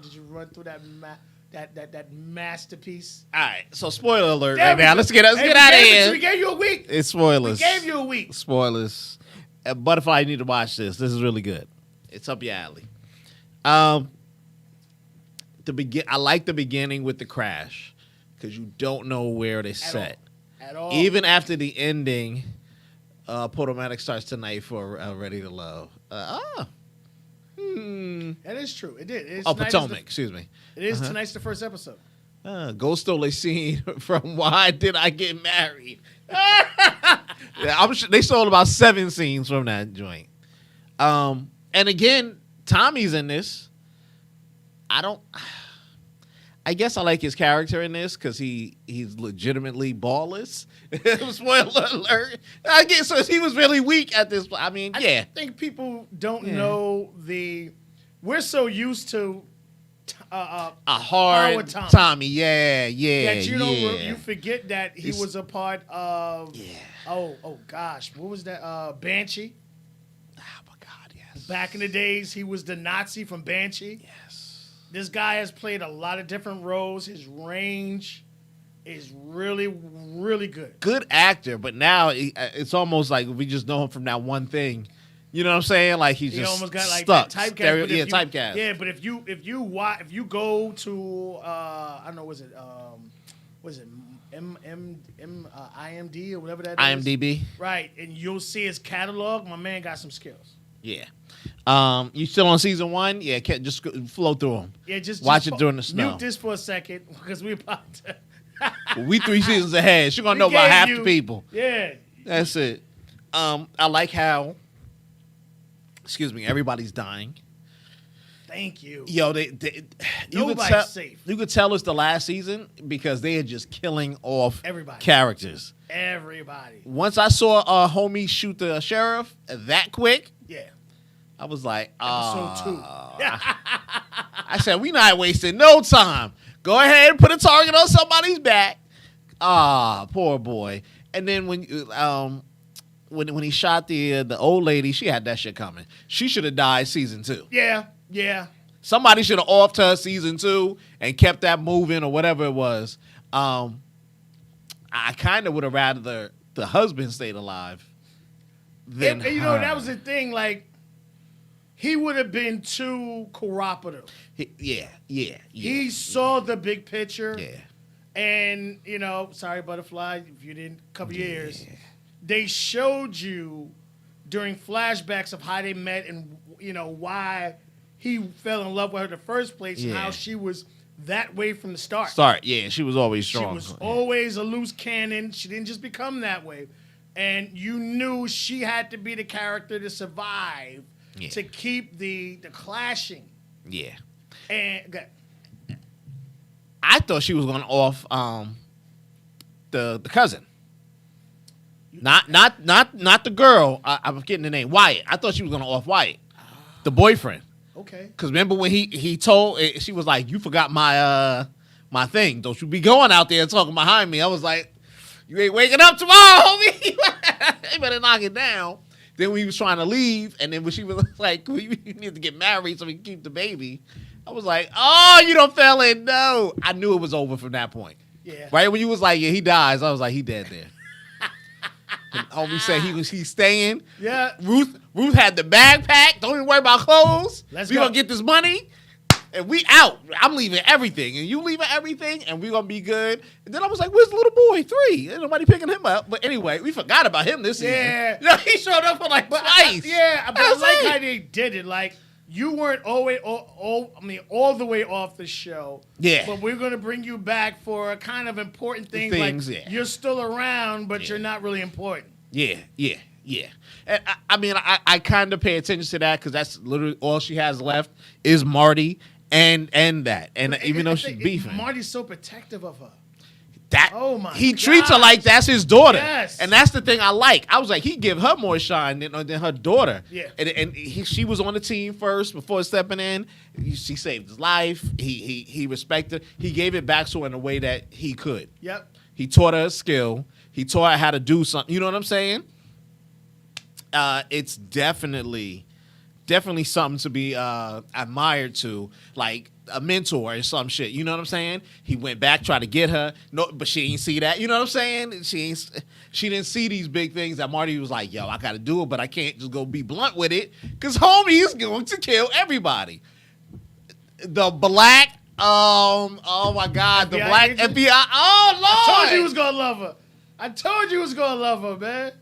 [SPEAKER 3] Did you run through that masterpiece?
[SPEAKER 4] All right. So spoiler alert right now. Let's get out of here.
[SPEAKER 3] We gave you a week.
[SPEAKER 4] It's spoilers.
[SPEAKER 3] We gave you a week.
[SPEAKER 4] Spoilers. Butterfly, you need to watch this. This is really good. It's up your alley. I like the beginning with the crash because you don't know where they set.
[SPEAKER 3] At all.
[SPEAKER 4] Even after the ending, Potomatic starts tonight for Ready to Love.
[SPEAKER 3] That is true. It did. It's
[SPEAKER 4] Potomac. Excuse me.
[SPEAKER 3] It is tonight's the first episode.
[SPEAKER 4] Ghost stole a scene from Why Did I Get Married? Yeah, I'm sure they stole about 7 scenes from that joint. And again, Tommy's in this. I guess I like his character in this because he's legitimately ballless. Spoiler alert. I guess so he was really weak at this. I mean, yeah.
[SPEAKER 3] I think people don't know we're so used to
[SPEAKER 4] a hard
[SPEAKER 3] Tommy.
[SPEAKER 4] Tommy. Yeah.
[SPEAKER 3] That you know
[SPEAKER 4] yeah.
[SPEAKER 3] you forget that he was a part of.
[SPEAKER 4] Yeah.
[SPEAKER 3] Oh gosh, what was that? Banshee.
[SPEAKER 4] Oh my God, yes.
[SPEAKER 3] Back in the days, he was the Nazi from Banshee.
[SPEAKER 4] Yes.
[SPEAKER 3] This guy has played a lot of different roles. His range is really, really good.
[SPEAKER 4] Good actor, but now it's almost like we just know him from that one thing. You know what I'm saying? Like he's just almost got like
[SPEAKER 3] stuck.
[SPEAKER 4] That
[SPEAKER 3] typecast.
[SPEAKER 4] Typecast.
[SPEAKER 3] Yeah, but if you go to I don't know, was it IMD or whatever that is?
[SPEAKER 4] IMDb.
[SPEAKER 3] Right, and you'll see his catalog. My man got some skills.
[SPEAKER 4] Yeah. You still on season 1? Yeah, just flow through them.
[SPEAKER 3] Yeah, just
[SPEAKER 4] watch it during the snow.
[SPEAKER 3] Mute this for a second because we're about to.
[SPEAKER 4] We 3 seasons ahead. She's gonna know about half the people.
[SPEAKER 3] Yeah,
[SPEAKER 4] that's it. I like how. Excuse me. Everybody's dying.
[SPEAKER 3] Thank you.
[SPEAKER 4] Yo,
[SPEAKER 3] nobody's safe.
[SPEAKER 4] You could tell it's the last season because they are just killing off
[SPEAKER 3] everybody.
[SPEAKER 4] Characters.
[SPEAKER 3] Everybody.
[SPEAKER 4] Once I saw a homie shoot the sheriff that quick, I was like,
[SPEAKER 3] episode 2.
[SPEAKER 4] I said, we not wasting no time. Go ahead and put a target on somebody's back. Poor boy. And then when he shot the old lady, she had that shit coming. She should have died season 2.
[SPEAKER 3] Yeah.
[SPEAKER 4] Somebody should have offed her season 2 and kept that moving or whatever it was. I kind of would have rather the husband stayed alive than
[SPEAKER 3] and you know, that was the thing. Like, he would have been too cooperative.
[SPEAKER 4] Yeah.
[SPEAKER 3] He saw the big picture.
[SPEAKER 4] Yeah.
[SPEAKER 3] And, you know, sorry, Butterfly, if you didn't cover your ears. They showed you during flashbacks of how they met and, you know, why he fell in love with her in the first place and how she was that way from the start.
[SPEAKER 4] She was always strong.
[SPEAKER 3] She was always a loose cannon. She didn't just become that way. And you knew she had to be the character to survive, to keep the clashing.
[SPEAKER 4] Yeah.
[SPEAKER 3] And
[SPEAKER 4] I thought she was going off the cousin. Not the girl. I'm forgetting the name. Wyatt. I thought she was going to off Wyatt, the boyfriend.
[SPEAKER 3] Okay.
[SPEAKER 4] Because remember when he told, she was like, "You forgot my thing. Don't you be going out there talking behind me." I was like, "You ain't waking up tomorrow, homie. You better knock it down." Then when he was trying to leave, and then when she was like, "We need to get married so we can keep the baby," I was like, "Oh, you don't fell in." No, I knew it was over from that point.
[SPEAKER 3] Yeah.
[SPEAKER 4] Right when you was like, "Yeah, he dies," I was like, "He dead there." Homie said he's staying.
[SPEAKER 3] Yeah.
[SPEAKER 4] Ruth had the bag packed. Don't even worry about clothes. We gonna get this money, and we out. I'm leaving everything, and you leaving everything, and we gonna be good. And then I was like, "Where's the little boy? 3? Ain't nobody picking him up." But anyway, we forgot about him this season.
[SPEAKER 3] Yeah.
[SPEAKER 4] He showed up for like twice.
[SPEAKER 3] But I like how they did it. Like, you weren't always all the way off the show.
[SPEAKER 4] Yeah.
[SPEAKER 3] But we're going to bring you back for a kind of important things. Like, you're still around, but you're not really important.
[SPEAKER 4] Yeah. And I kind of pay attention to that because that's literally all she has left is Marty and that. And even though she's beefing.
[SPEAKER 3] Marty's so protective of her.
[SPEAKER 4] He treats her like that's his daughter.
[SPEAKER 3] Yes.
[SPEAKER 4] And that's the thing I like. I was like, he give her more shine than her daughter.
[SPEAKER 3] Yeah.
[SPEAKER 4] And she was on the team first before stepping in. She saved his life. He respected. He gave it back to her in a way that he could.
[SPEAKER 3] Yep.
[SPEAKER 4] He taught her a skill. He taught her how to do something. You know what I'm saying? It's definitely something to be admired to, like a mentor or some shit. You know what I'm saying? He went back, tried to get her, but she didn't see that. You know what I'm saying? She didn't see these big things that Marty was like, "Yo, I got to do it, but I can't just go be blunt with it because homie is going to kill everybody." The black, oh my God, the black
[SPEAKER 3] agent?
[SPEAKER 4] FBI. Oh Lord!
[SPEAKER 3] I told you he was gonna love her. I told you was gonna love her, man.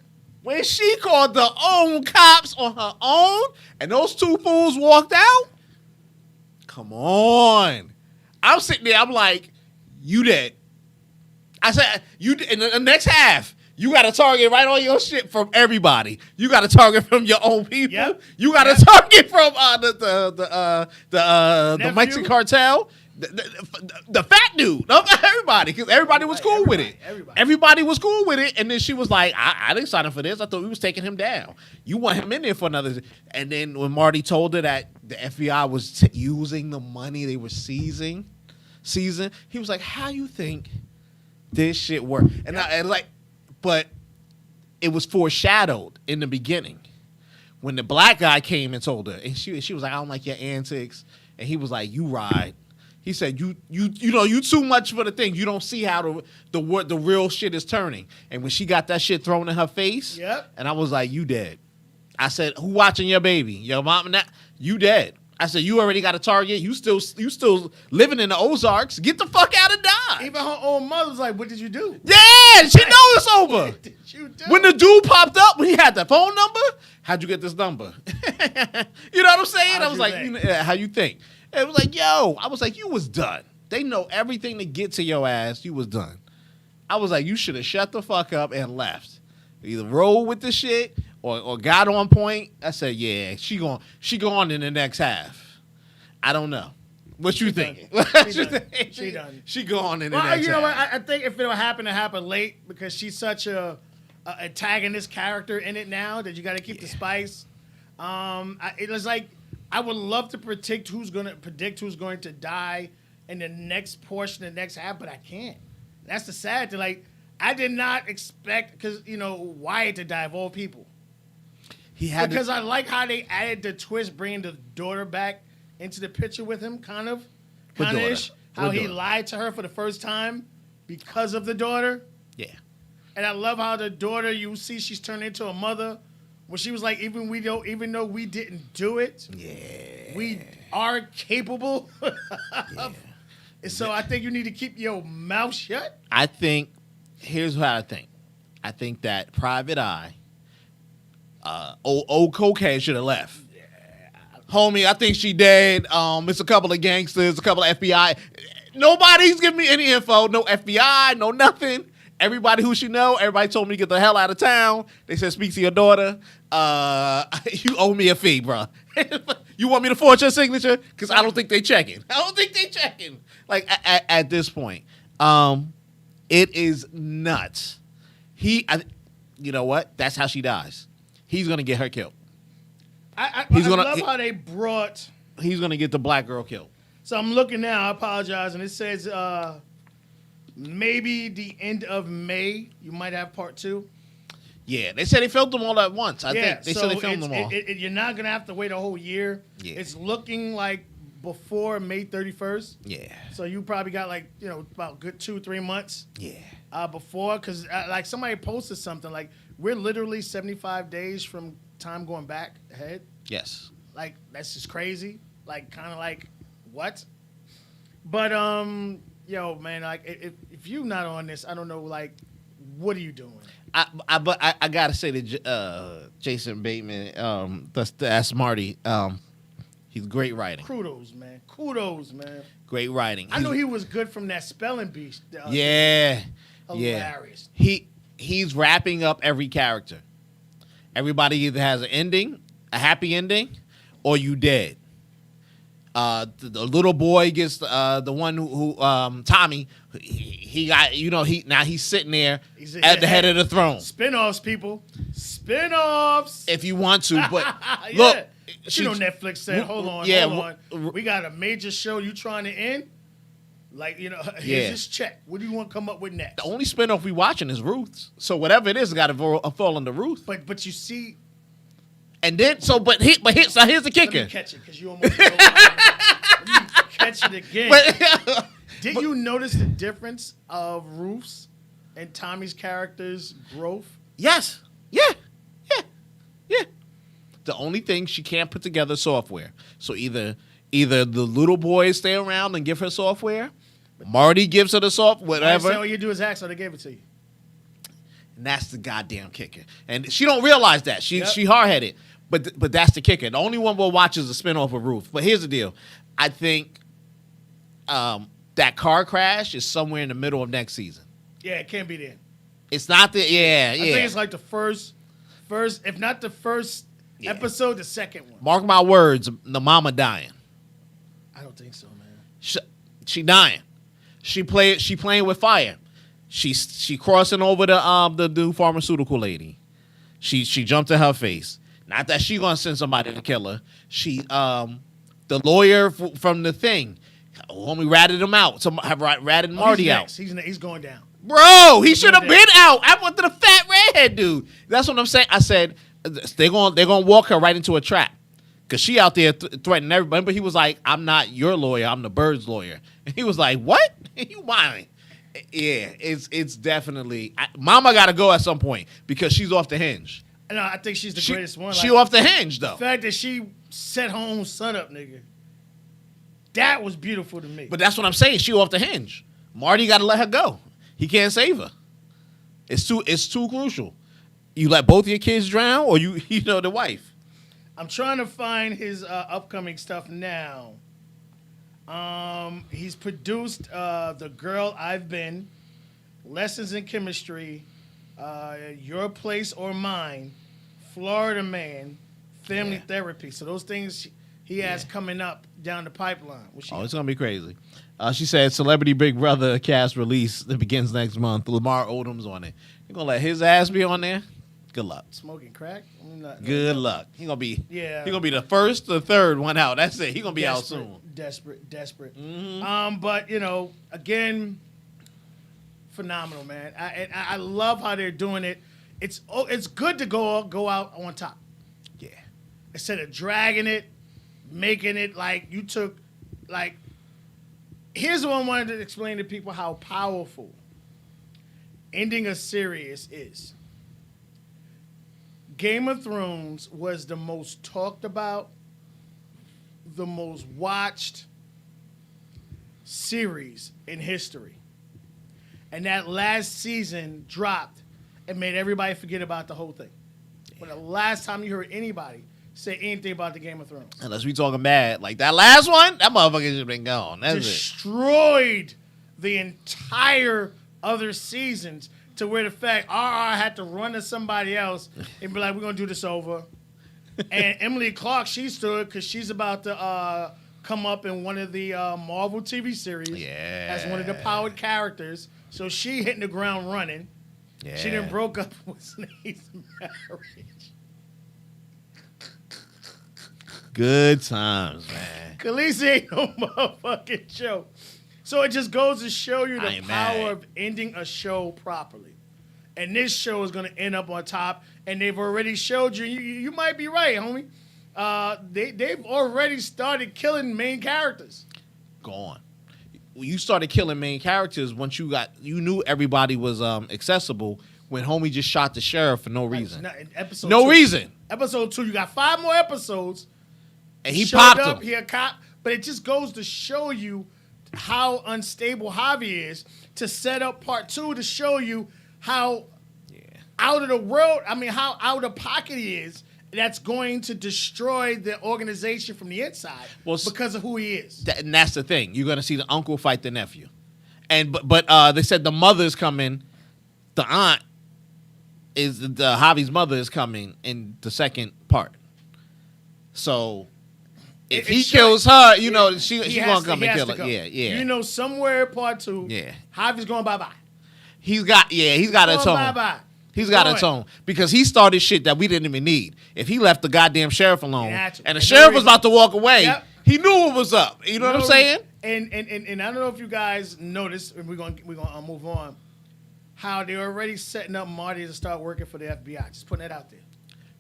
[SPEAKER 4] When she called the own cops on her own and those two fools walked out, come on. I'm sitting there, I'm like, you dead. I said, you in the next half, you got to target right on your shit from everybody. You got to target from your own people.
[SPEAKER 3] Yep.
[SPEAKER 4] You got to target from the Mexican cartel. The fat dude, everybody, because everybody was cool with it. Everybody was cool with it, and then she was like, "I didn't sign up for this. I thought we was taking him down. You want him in there for another." And then when Marty told her that the FBI was using the money they were seizing, he was like, "How you think this shit worked?" But it was foreshadowed in the beginning when the black guy came and told her, and she was like, "I don't like your antics," and he was like, "You ride." He said, "You know, you too much for the thing. You don't see how the real shit is turning." And when she got that shit thrown in her face, and I was like, "You dead." I said, "Who watching your baby? Your mom and that? You dead." I said, "You already got a target. You still living in the Ozarks. Get the fuck out of Dodge."
[SPEAKER 3] Even her own mother was like, "What did you do?"
[SPEAKER 4] Yeah, she knows it's over.
[SPEAKER 3] What did you do?
[SPEAKER 4] When the dude popped up, when he had the phone number, how'd you get this number? You know what I'm saying? I was like, how you think? It was like, yo, I was like, you was done. They know everything to get to your ass. You was done. I was like, you should have shut the fuck up and left. Either roll with the shit or got on point. I said, yeah, she gone in the next half. I don't know. What you thinking?
[SPEAKER 3] She done.
[SPEAKER 4] She gone in the next half.
[SPEAKER 3] You know what? I think if it'll happen, it happened late because she's such a antagonist character in it now that you got to keep the spice. It was like, I would love to predict who's going to die in the next portion, the next half, but I can't. That's the sad thing. Like, I did not expect, because, Wyatt to die of all people. Because I like how they added the twist, bringing the daughter back into the picture with him, kind of ish. How he lied to her for the first time because of the daughter.
[SPEAKER 4] Yeah.
[SPEAKER 3] And I love how the daughter, you see she's turned into a mother. When she was like, even though we didn't do it, we are capable. And so I think you need to keep your mouth shut.
[SPEAKER 4] Here's what I think. I think that Private Eye, old cocaine should have left. Yeah. Homie, I think she dead. It's a couple of gangsters, a couple of FBI. Nobody's giving me any info. No FBI, no nothing. Everybody who she know, everybody told me to get the hell out of town. They said, speak to your daughter. You owe me a fee, bro. You want me to forge your signature? Because I don't think they checking. Like, at this point. It is nuts. You know what? That's how she dies. He's going to get her killed.
[SPEAKER 3] I love how they brought...
[SPEAKER 4] He's going to get the black girl killed.
[SPEAKER 3] So I'm looking now. I apologize. And it says... maybe the end of May, you might have part 2.
[SPEAKER 4] Yeah, they said they filmed them all at once. I think they said they filmed them all.
[SPEAKER 3] You're not going to have to wait a whole year.
[SPEAKER 4] Yeah.
[SPEAKER 3] It's looking like before May 31st.
[SPEAKER 4] Yeah.
[SPEAKER 3] So you probably got about good 2-3 months.
[SPEAKER 4] Yeah.
[SPEAKER 3] Before, because like somebody posted something like we're literally 75 days from time going back ahead.
[SPEAKER 4] Yes.
[SPEAKER 3] Like that's just crazy. Like kind of like what? But yo, man, like if you're not on this, I don't know, like, what are you doing?
[SPEAKER 4] But I gotta say that Jason Bateman, that's Marty. He's great writing.
[SPEAKER 3] Kudos, man.
[SPEAKER 4] Great writing.
[SPEAKER 3] I know he was good from that spelling bee.
[SPEAKER 4] Yeah,
[SPEAKER 3] hilarious.
[SPEAKER 4] Yeah. He's wrapping up every character. Everybody either has an ending, a happy ending, or you dead. The little boy gets the one who Tommy. He got now he's sitting there at the head of the throne.
[SPEAKER 3] Spinoffs, people. Spinoffs.
[SPEAKER 4] If you want to, but
[SPEAKER 3] yeah.
[SPEAKER 4] look,
[SPEAKER 3] Netflix said, hold on. We got a major show you trying to end. Like, here's this check. What do you want to come up with next?
[SPEAKER 4] The only spinoff we watching is Ruth's. So whatever it is, got to fall under Ruth.
[SPEAKER 3] But you see.
[SPEAKER 4] And then here's the kicker.
[SPEAKER 3] Let me catch it because you almost. Let me catch it again. Did you notice the difference of Ruth's and Tommy's character's growth?
[SPEAKER 4] Yes. Yeah. The only thing, she can't put together software. So either the little boys stay around and give her software, Marty gives her the software, whatever.
[SPEAKER 3] All you do is ask her, they gave it to you.
[SPEAKER 4] And that's the goddamn kicker. And she don't realize that. She hard-headed. But that's the kicker. The only one we'll watch is a spinoff of Ruth. But here's the deal. I think that car crash is somewhere in the middle of next season.
[SPEAKER 3] Yeah, it can't be there.
[SPEAKER 4] It's not the I
[SPEAKER 3] think it's like the first, if not the first episode, the second one.
[SPEAKER 4] Mark my words, the mama dying.
[SPEAKER 3] I don't think so, man.
[SPEAKER 4] She dying. She playing with fire. She crossing over the new pharmaceutical lady. She jumped in her face. Not that she gonna send somebody to kill her. She the lawyer from the thing, homie ratted him out. Have ratted Marty out.
[SPEAKER 3] He's going down.
[SPEAKER 4] Bro, he should have been out. I wanted the fat redhead dude. That's what I'm saying. I said they're gonna walk her right into a trap because she out there threatening everybody. But he was like, "I'm not your lawyer. I'm the bird's lawyer." And he was like, "What? You lying?" Yeah, it's definitely. Mama got to go at some point because she's off the hinge.
[SPEAKER 3] No, I think she's the greatest one.
[SPEAKER 4] She off the hinge though.
[SPEAKER 3] The fact that she set her own son up, nigga, that was beautiful to me.
[SPEAKER 4] But that's what I'm saying. She off the hinge. Marty got to let her go. He can't save her. It's too crucial. You let both your kids drown, or you know the wife.
[SPEAKER 3] I'm trying to find his upcoming stuff now. He's produced The Girl I've Been, Lessons in Chemistry, Your Place or Mine, Florida Man, Family Therapy. So those things he has coming up down the pipeline.
[SPEAKER 4] It's gonna be crazy. She said Celebrity Big Brother cast release that begins next month. Lamar Odom's on it. You gonna let his ass be on there? Good luck.
[SPEAKER 3] Smoking crack?
[SPEAKER 4] Good luck. He gonna be the first or third one out. That's it. He gonna be out soon.
[SPEAKER 3] Desperate.
[SPEAKER 4] Mm-hmm.
[SPEAKER 3] But again, phenomenal, man. I love how they're doing it. It's good to go out on top.
[SPEAKER 4] Yeah.
[SPEAKER 3] Instead of dragging it, making it like you took like. Here's what I wanted to explain to people how powerful ending a series is. Game of Thrones was the most talked about, the most watched series in history. And that last season dropped and made everybody forget about the whole thing. When the last time you heard anybody say anything about the Game of Thrones.
[SPEAKER 4] Unless we talking bad. Like that last one, that motherfucker should have been gone. That's
[SPEAKER 3] destroyed the entire other seasons to where the fact RR had to run to somebody else and be like, we're going to do this over. And Emily Clark, she stood because she's about to come up in one of the Marvel TV series as one of the powered characters. So she hitting the ground running. Yeah. She done broke up with Snape's marriage.
[SPEAKER 4] Good times, man.
[SPEAKER 3] Khaleesi ain't no motherfucking joke. So it just goes to show you the power of ending a show properly. And this show is going to end up on top. And they've already showed you. You might be right, homie. They've already started killing main characters.
[SPEAKER 4] Gone. You started killing main characters once you knew everybody was accessible when homie just shot the sheriff for no reason.
[SPEAKER 3] No
[SPEAKER 4] reason.
[SPEAKER 3] Episode 2, you got 5 more episodes.
[SPEAKER 4] And he popped him.
[SPEAKER 3] He a cop. But it just goes to show you how unstable Javi is, to set up part 2 to show you how out of the world, how out of pocket he is. That's going to destroy the organization from the inside because of who he is.
[SPEAKER 4] And that's the thing. You're going to see the uncle fight the nephew. But they said the mother's coming. The aunt is the Javi's mother is coming in the second part. So if he kills her, she's going to come and kill her. Yeah.
[SPEAKER 3] Somewhere part 2, Javi's going bye-bye.
[SPEAKER 4] He's got to atone.
[SPEAKER 3] Bye-bye.
[SPEAKER 4] He's got to atone because he started shit that we didn't even need. If he left the goddamn sheriff alone and the sheriff was about to walk away, he knew what was up. You know what I'm saying?
[SPEAKER 3] And I don't know if you guys noticed, and we're gonna move on, how they're already setting up Marty to start working for the FBI. Just putting that out there.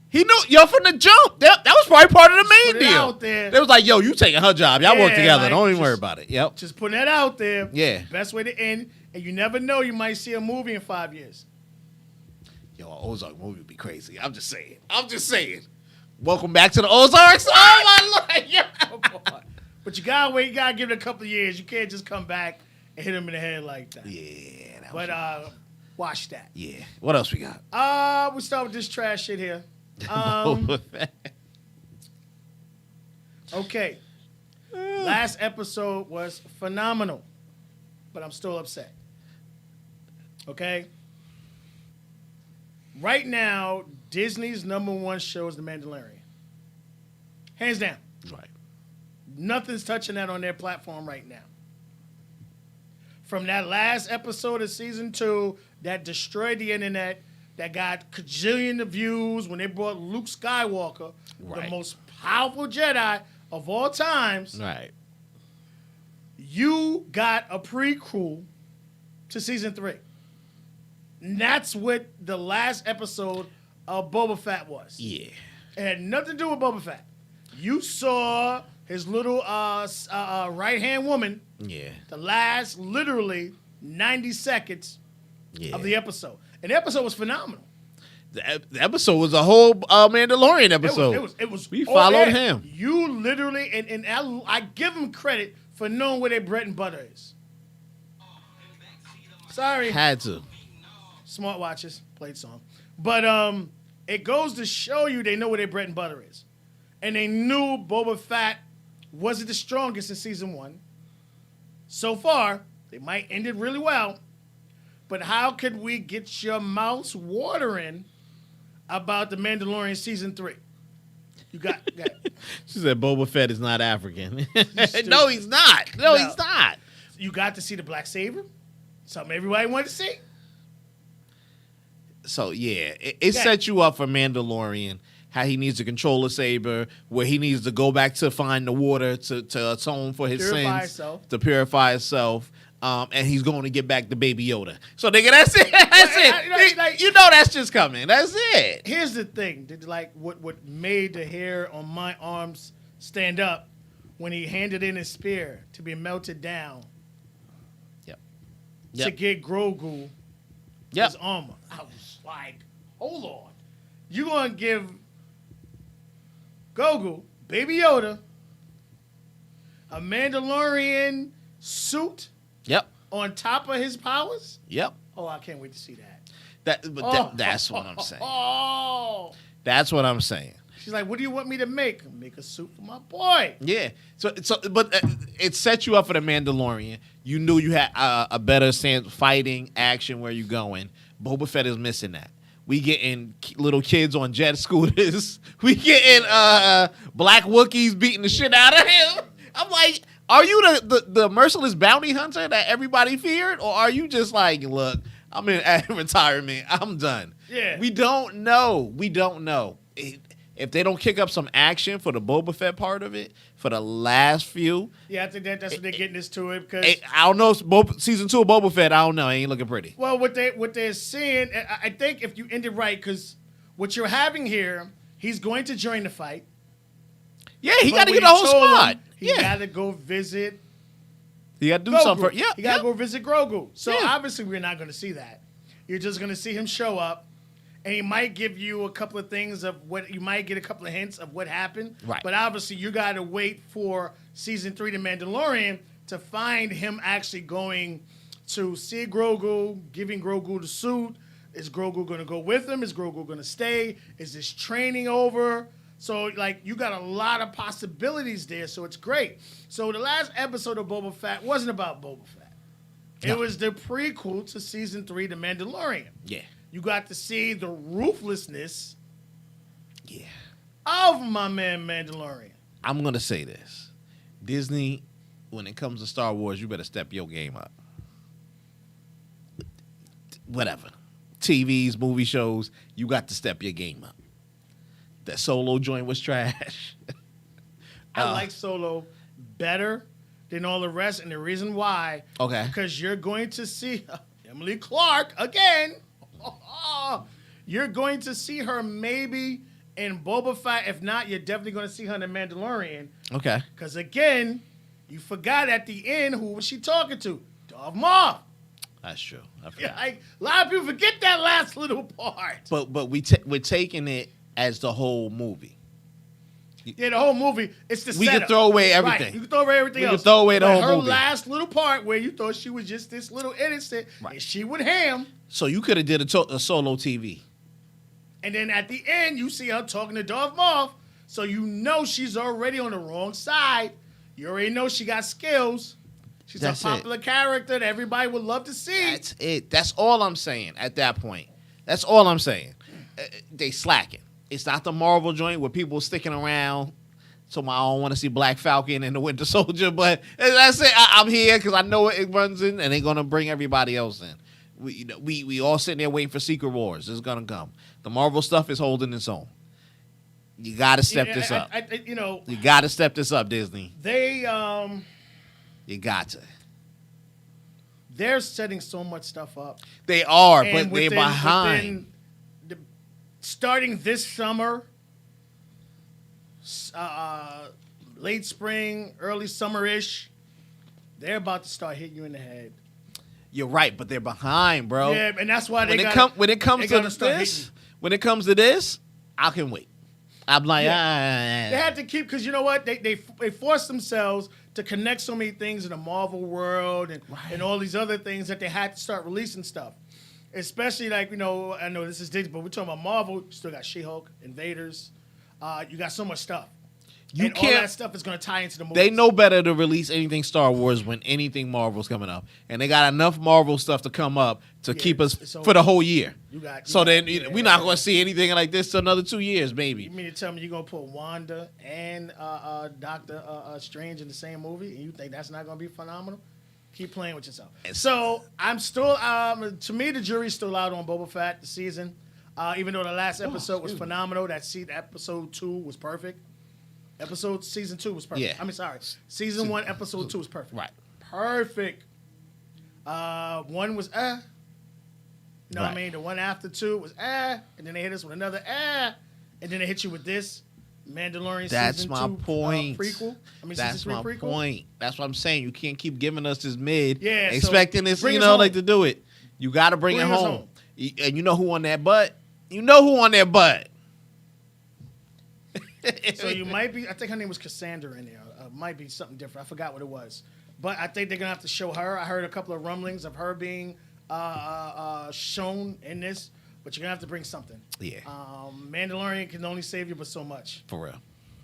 [SPEAKER 4] He knew, from the jump. That was probably part of the main deal.
[SPEAKER 3] Out there.
[SPEAKER 4] They was like, you taking her job. Y'all work together. Don't even worry about it. Yep.
[SPEAKER 3] Just putting that out there.
[SPEAKER 4] Yeah.
[SPEAKER 3] Best way to end. And you never know, you might see a movie in 5 years.
[SPEAKER 4] Yo, an Ozark movie would be crazy. I'm just saying. Welcome back to the Ozarks. Oh, my Lord. Yeah.
[SPEAKER 3] But you gotta wait. You gotta give it a couple of years. You can't just come back and hit him in the head like that.
[SPEAKER 4] Yeah.
[SPEAKER 3] But Watch that.
[SPEAKER 4] Yeah. What else we got?
[SPEAKER 3] We start with this trash shit here. Okay. Last episode was phenomenal, but I'm still upset. Okay? Right now, Disney's #1 show is The Mandalorian. Hands down.
[SPEAKER 4] Right.
[SPEAKER 3] Nothing's touching that on their platform right now. From that last episode of season 2 that destroyed the internet, that got cajillion of views when they brought Luke Skywalker, the most powerful Jedi of all times.
[SPEAKER 4] Right.
[SPEAKER 3] You got a prequel to season 3. And that's what the last episode of Boba Fett was.
[SPEAKER 4] Yeah.
[SPEAKER 3] It had nothing to do with Boba Fett. You saw his little right-hand woman.
[SPEAKER 4] Yeah.
[SPEAKER 3] The last, literally, 90 seconds of the episode. And the episode was phenomenal.
[SPEAKER 4] The episode was a whole Mandalorian episode.
[SPEAKER 3] It was.
[SPEAKER 4] We followed him.
[SPEAKER 3] You literally, and I give him credit for knowing where their bread and butter is. Sorry.
[SPEAKER 4] Had to.
[SPEAKER 3] Smartwatches, played song. But it goes to show you they know where their bread and butter is. And they knew Boba Fett wasn't the strongest in season 1. So far, they might end it really well. But how could we get your mouths watering about The Mandalorian season 3? You got
[SPEAKER 4] She said Boba Fett is not African. No, he's not. No, he's not.
[SPEAKER 3] You got to see the Black Saber. Something everybody wanted to see.
[SPEAKER 4] So, yeah, it set you up for Mandalorian, how he needs to control a saber, where he needs to go back to find the water to atone for his sins. To purify himself. And he's going to get back to Baby Yoda. So, nigga, that's it. That's it. You know that's just coming. That's it.
[SPEAKER 3] Here's the thing. Like, what made the hair on my arms stand up when he handed in his spear to be melted down.
[SPEAKER 4] Yep.
[SPEAKER 3] To get Grogu his armor. I was like, hold on. You going to give Grogu, Baby Yoda, a Mandalorian suit?
[SPEAKER 4] Yep.
[SPEAKER 3] On top of his powers?
[SPEAKER 4] Yep.
[SPEAKER 3] Oh, I can't wait to see that.
[SPEAKER 4] That's what I'm saying.
[SPEAKER 3] Oh.
[SPEAKER 4] That's what I'm saying.
[SPEAKER 3] She's like, what do you want me to make? Make a suit for my boy.
[SPEAKER 4] Yeah. But it set you up for the Mandalorian. You knew you had a better sense fighting action where you going. Boba Fett is missing that. We getting little kids on jet scooters. We getting black Wookiees beating the shit out of him. I'm like, are you the merciless bounty hunter that everybody feared? Or are you just like, look, I'm in retirement. I'm done.
[SPEAKER 3] Yeah.
[SPEAKER 4] We don't know. If they don't kick up some action for the Boba Fett part of it, for the last few.
[SPEAKER 3] Yeah, I think that's what they're getting this to it. Because
[SPEAKER 4] I don't know. Season 2 of Boba Fett, I don't know. It ain't looking pretty.
[SPEAKER 3] Well, what they're saying, I think if you end it right, because what you're having here, he's going to join the fight.
[SPEAKER 4] Yeah, he got to get a whole squad.
[SPEAKER 3] He got to go visit.
[SPEAKER 4] He got to do
[SPEAKER 3] Grogu.
[SPEAKER 4] something. Yeah,
[SPEAKER 3] he got to go visit Grogu. So obviously, we're not going to see that. You're just going to see him show up, and he might give you a couple of things of what you might get a couple of hints of what happened.
[SPEAKER 4] Right.
[SPEAKER 3] But obviously, you got to wait for season 3, The Mandalorian, to find him actually going to see Grogu, giving Grogu the suit. Is Grogu going to go with him? Is Grogu going to stay? Is this training over? So, like, you got a lot of possibilities there, so it's great. So, the last episode of Boba Fett wasn't about Boba Fett. No. It was the prequel to Season 3, The Mandalorian.
[SPEAKER 4] Yeah.
[SPEAKER 3] You got to see the ruthlessness of my man Mandalorian.
[SPEAKER 4] I'm going to say this. Disney, when it comes to Star Wars, you better step your game up. Whatever. TVs, movie shows, you got to step your game up. That Solo joint was trash.
[SPEAKER 3] I like Solo better than all the rest, and the reason why, because you're going to see Emily Clark again. You're going to see her maybe in Boba Fett. If not, you're definitely going to see her in The Mandalorian.
[SPEAKER 4] Okay.
[SPEAKER 3] Because again, you forgot at the end who was she talking to? Darth Maul.
[SPEAKER 4] That's true. I forgot.
[SPEAKER 3] Like, a lot of people forget that last little part.
[SPEAKER 4] But we're taking it as the whole movie.
[SPEAKER 3] Yeah, the whole movie. It's the
[SPEAKER 4] We
[SPEAKER 3] setup.
[SPEAKER 4] can throw away everything.
[SPEAKER 3] Right. You can throw away everything
[SPEAKER 4] We
[SPEAKER 3] else.
[SPEAKER 4] can throw away the
[SPEAKER 3] But
[SPEAKER 4] whole
[SPEAKER 3] her
[SPEAKER 4] movie.
[SPEAKER 3] last little part where you thought she was just this little innocent,
[SPEAKER 4] Right.
[SPEAKER 3] and she would ham.
[SPEAKER 4] So you could have did a solo TV.
[SPEAKER 3] And then at the end, you see her talking to Darth Maul, so you know she's already on the wrong side. You already know she got skills. She's
[SPEAKER 4] That's
[SPEAKER 3] a popular character that everybody would love to see.
[SPEAKER 4] That's it. That's all I'm saying at that point. That's all I'm saying. They slacking. It's not the Marvel joint where people sticking around. So I don't want to see Black Falcon and the Winter Soldier, but that's it. I'm here because I know it runs in, and they're gonna bring everybody else in. We all sitting there waiting for Secret Wars. It's gonna come. The Marvel stuff is holding its own. You got to step this up. You got to step this up, Disney.
[SPEAKER 3] You
[SPEAKER 4] got to.
[SPEAKER 3] They're setting so much stuff up.
[SPEAKER 4] They are,
[SPEAKER 3] And
[SPEAKER 4] but they're behind.
[SPEAKER 3] Starting this summer, late spring, early summer-ish, they're about to start hitting you in the head.
[SPEAKER 4] You're right, but they're behind, bro.
[SPEAKER 3] Yeah, and that's why
[SPEAKER 4] when it comes to this, I can wait. I'm like,
[SPEAKER 3] They had to keep, because you know what? They forced themselves to connect so many things in the Marvel world and all these other things that they had to start releasing stuff. Especially like, I know this is Disney, but we're talking about Marvel. You still got She-Hulk, Invaders. You got so much stuff. All that stuff is going to tie into the movies.
[SPEAKER 4] They know better to release anything Star Wars when anything Marvel's coming up. And they got enough Marvel stuff to come up to keep us for the whole year. We're not going to see anything like this till another 2 years, maybe.
[SPEAKER 3] You mean to tell me you're going to put Wanda and Doctor Strange in the same movie and you think that's not going to be phenomenal? Keep playing with yourself. So I'm still, to me, the jury's still out on Boba Fett, the season. Even though the last episode was phenomenal, episode 2 was perfect. Season 2 was perfect.
[SPEAKER 4] Yeah.
[SPEAKER 3] Season 1, episode 2 was perfect.
[SPEAKER 4] Right.
[SPEAKER 3] Perfect. 1 was You know what I mean? The one after 2 was and then they hit us with another and then they hit you with this Mandalorian season 2
[SPEAKER 4] point.
[SPEAKER 3] prequel.
[SPEAKER 4] That's
[SPEAKER 3] season 3
[SPEAKER 4] my
[SPEAKER 3] prequel.
[SPEAKER 4] point. That's what I'm saying. You can't keep giving us this mid,
[SPEAKER 3] Yeah,
[SPEAKER 4] expecting
[SPEAKER 3] so
[SPEAKER 4] this,
[SPEAKER 3] bring us home.
[SPEAKER 4] like to do it. You got to bring it
[SPEAKER 3] Bring us
[SPEAKER 4] home.
[SPEAKER 3] home.
[SPEAKER 4] And you know who on that butt? You know who on that butt?
[SPEAKER 3] So you might be, I think her name was Cassandra in there. Might be something different. I forgot what it was. But I think they're going to have to show her. I heard a couple of rumblings of her being shown in this. But you're going to have to bring something.
[SPEAKER 4] Yeah.
[SPEAKER 3] Mandalorian can only save you but so much.
[SPEAKER 4] For real.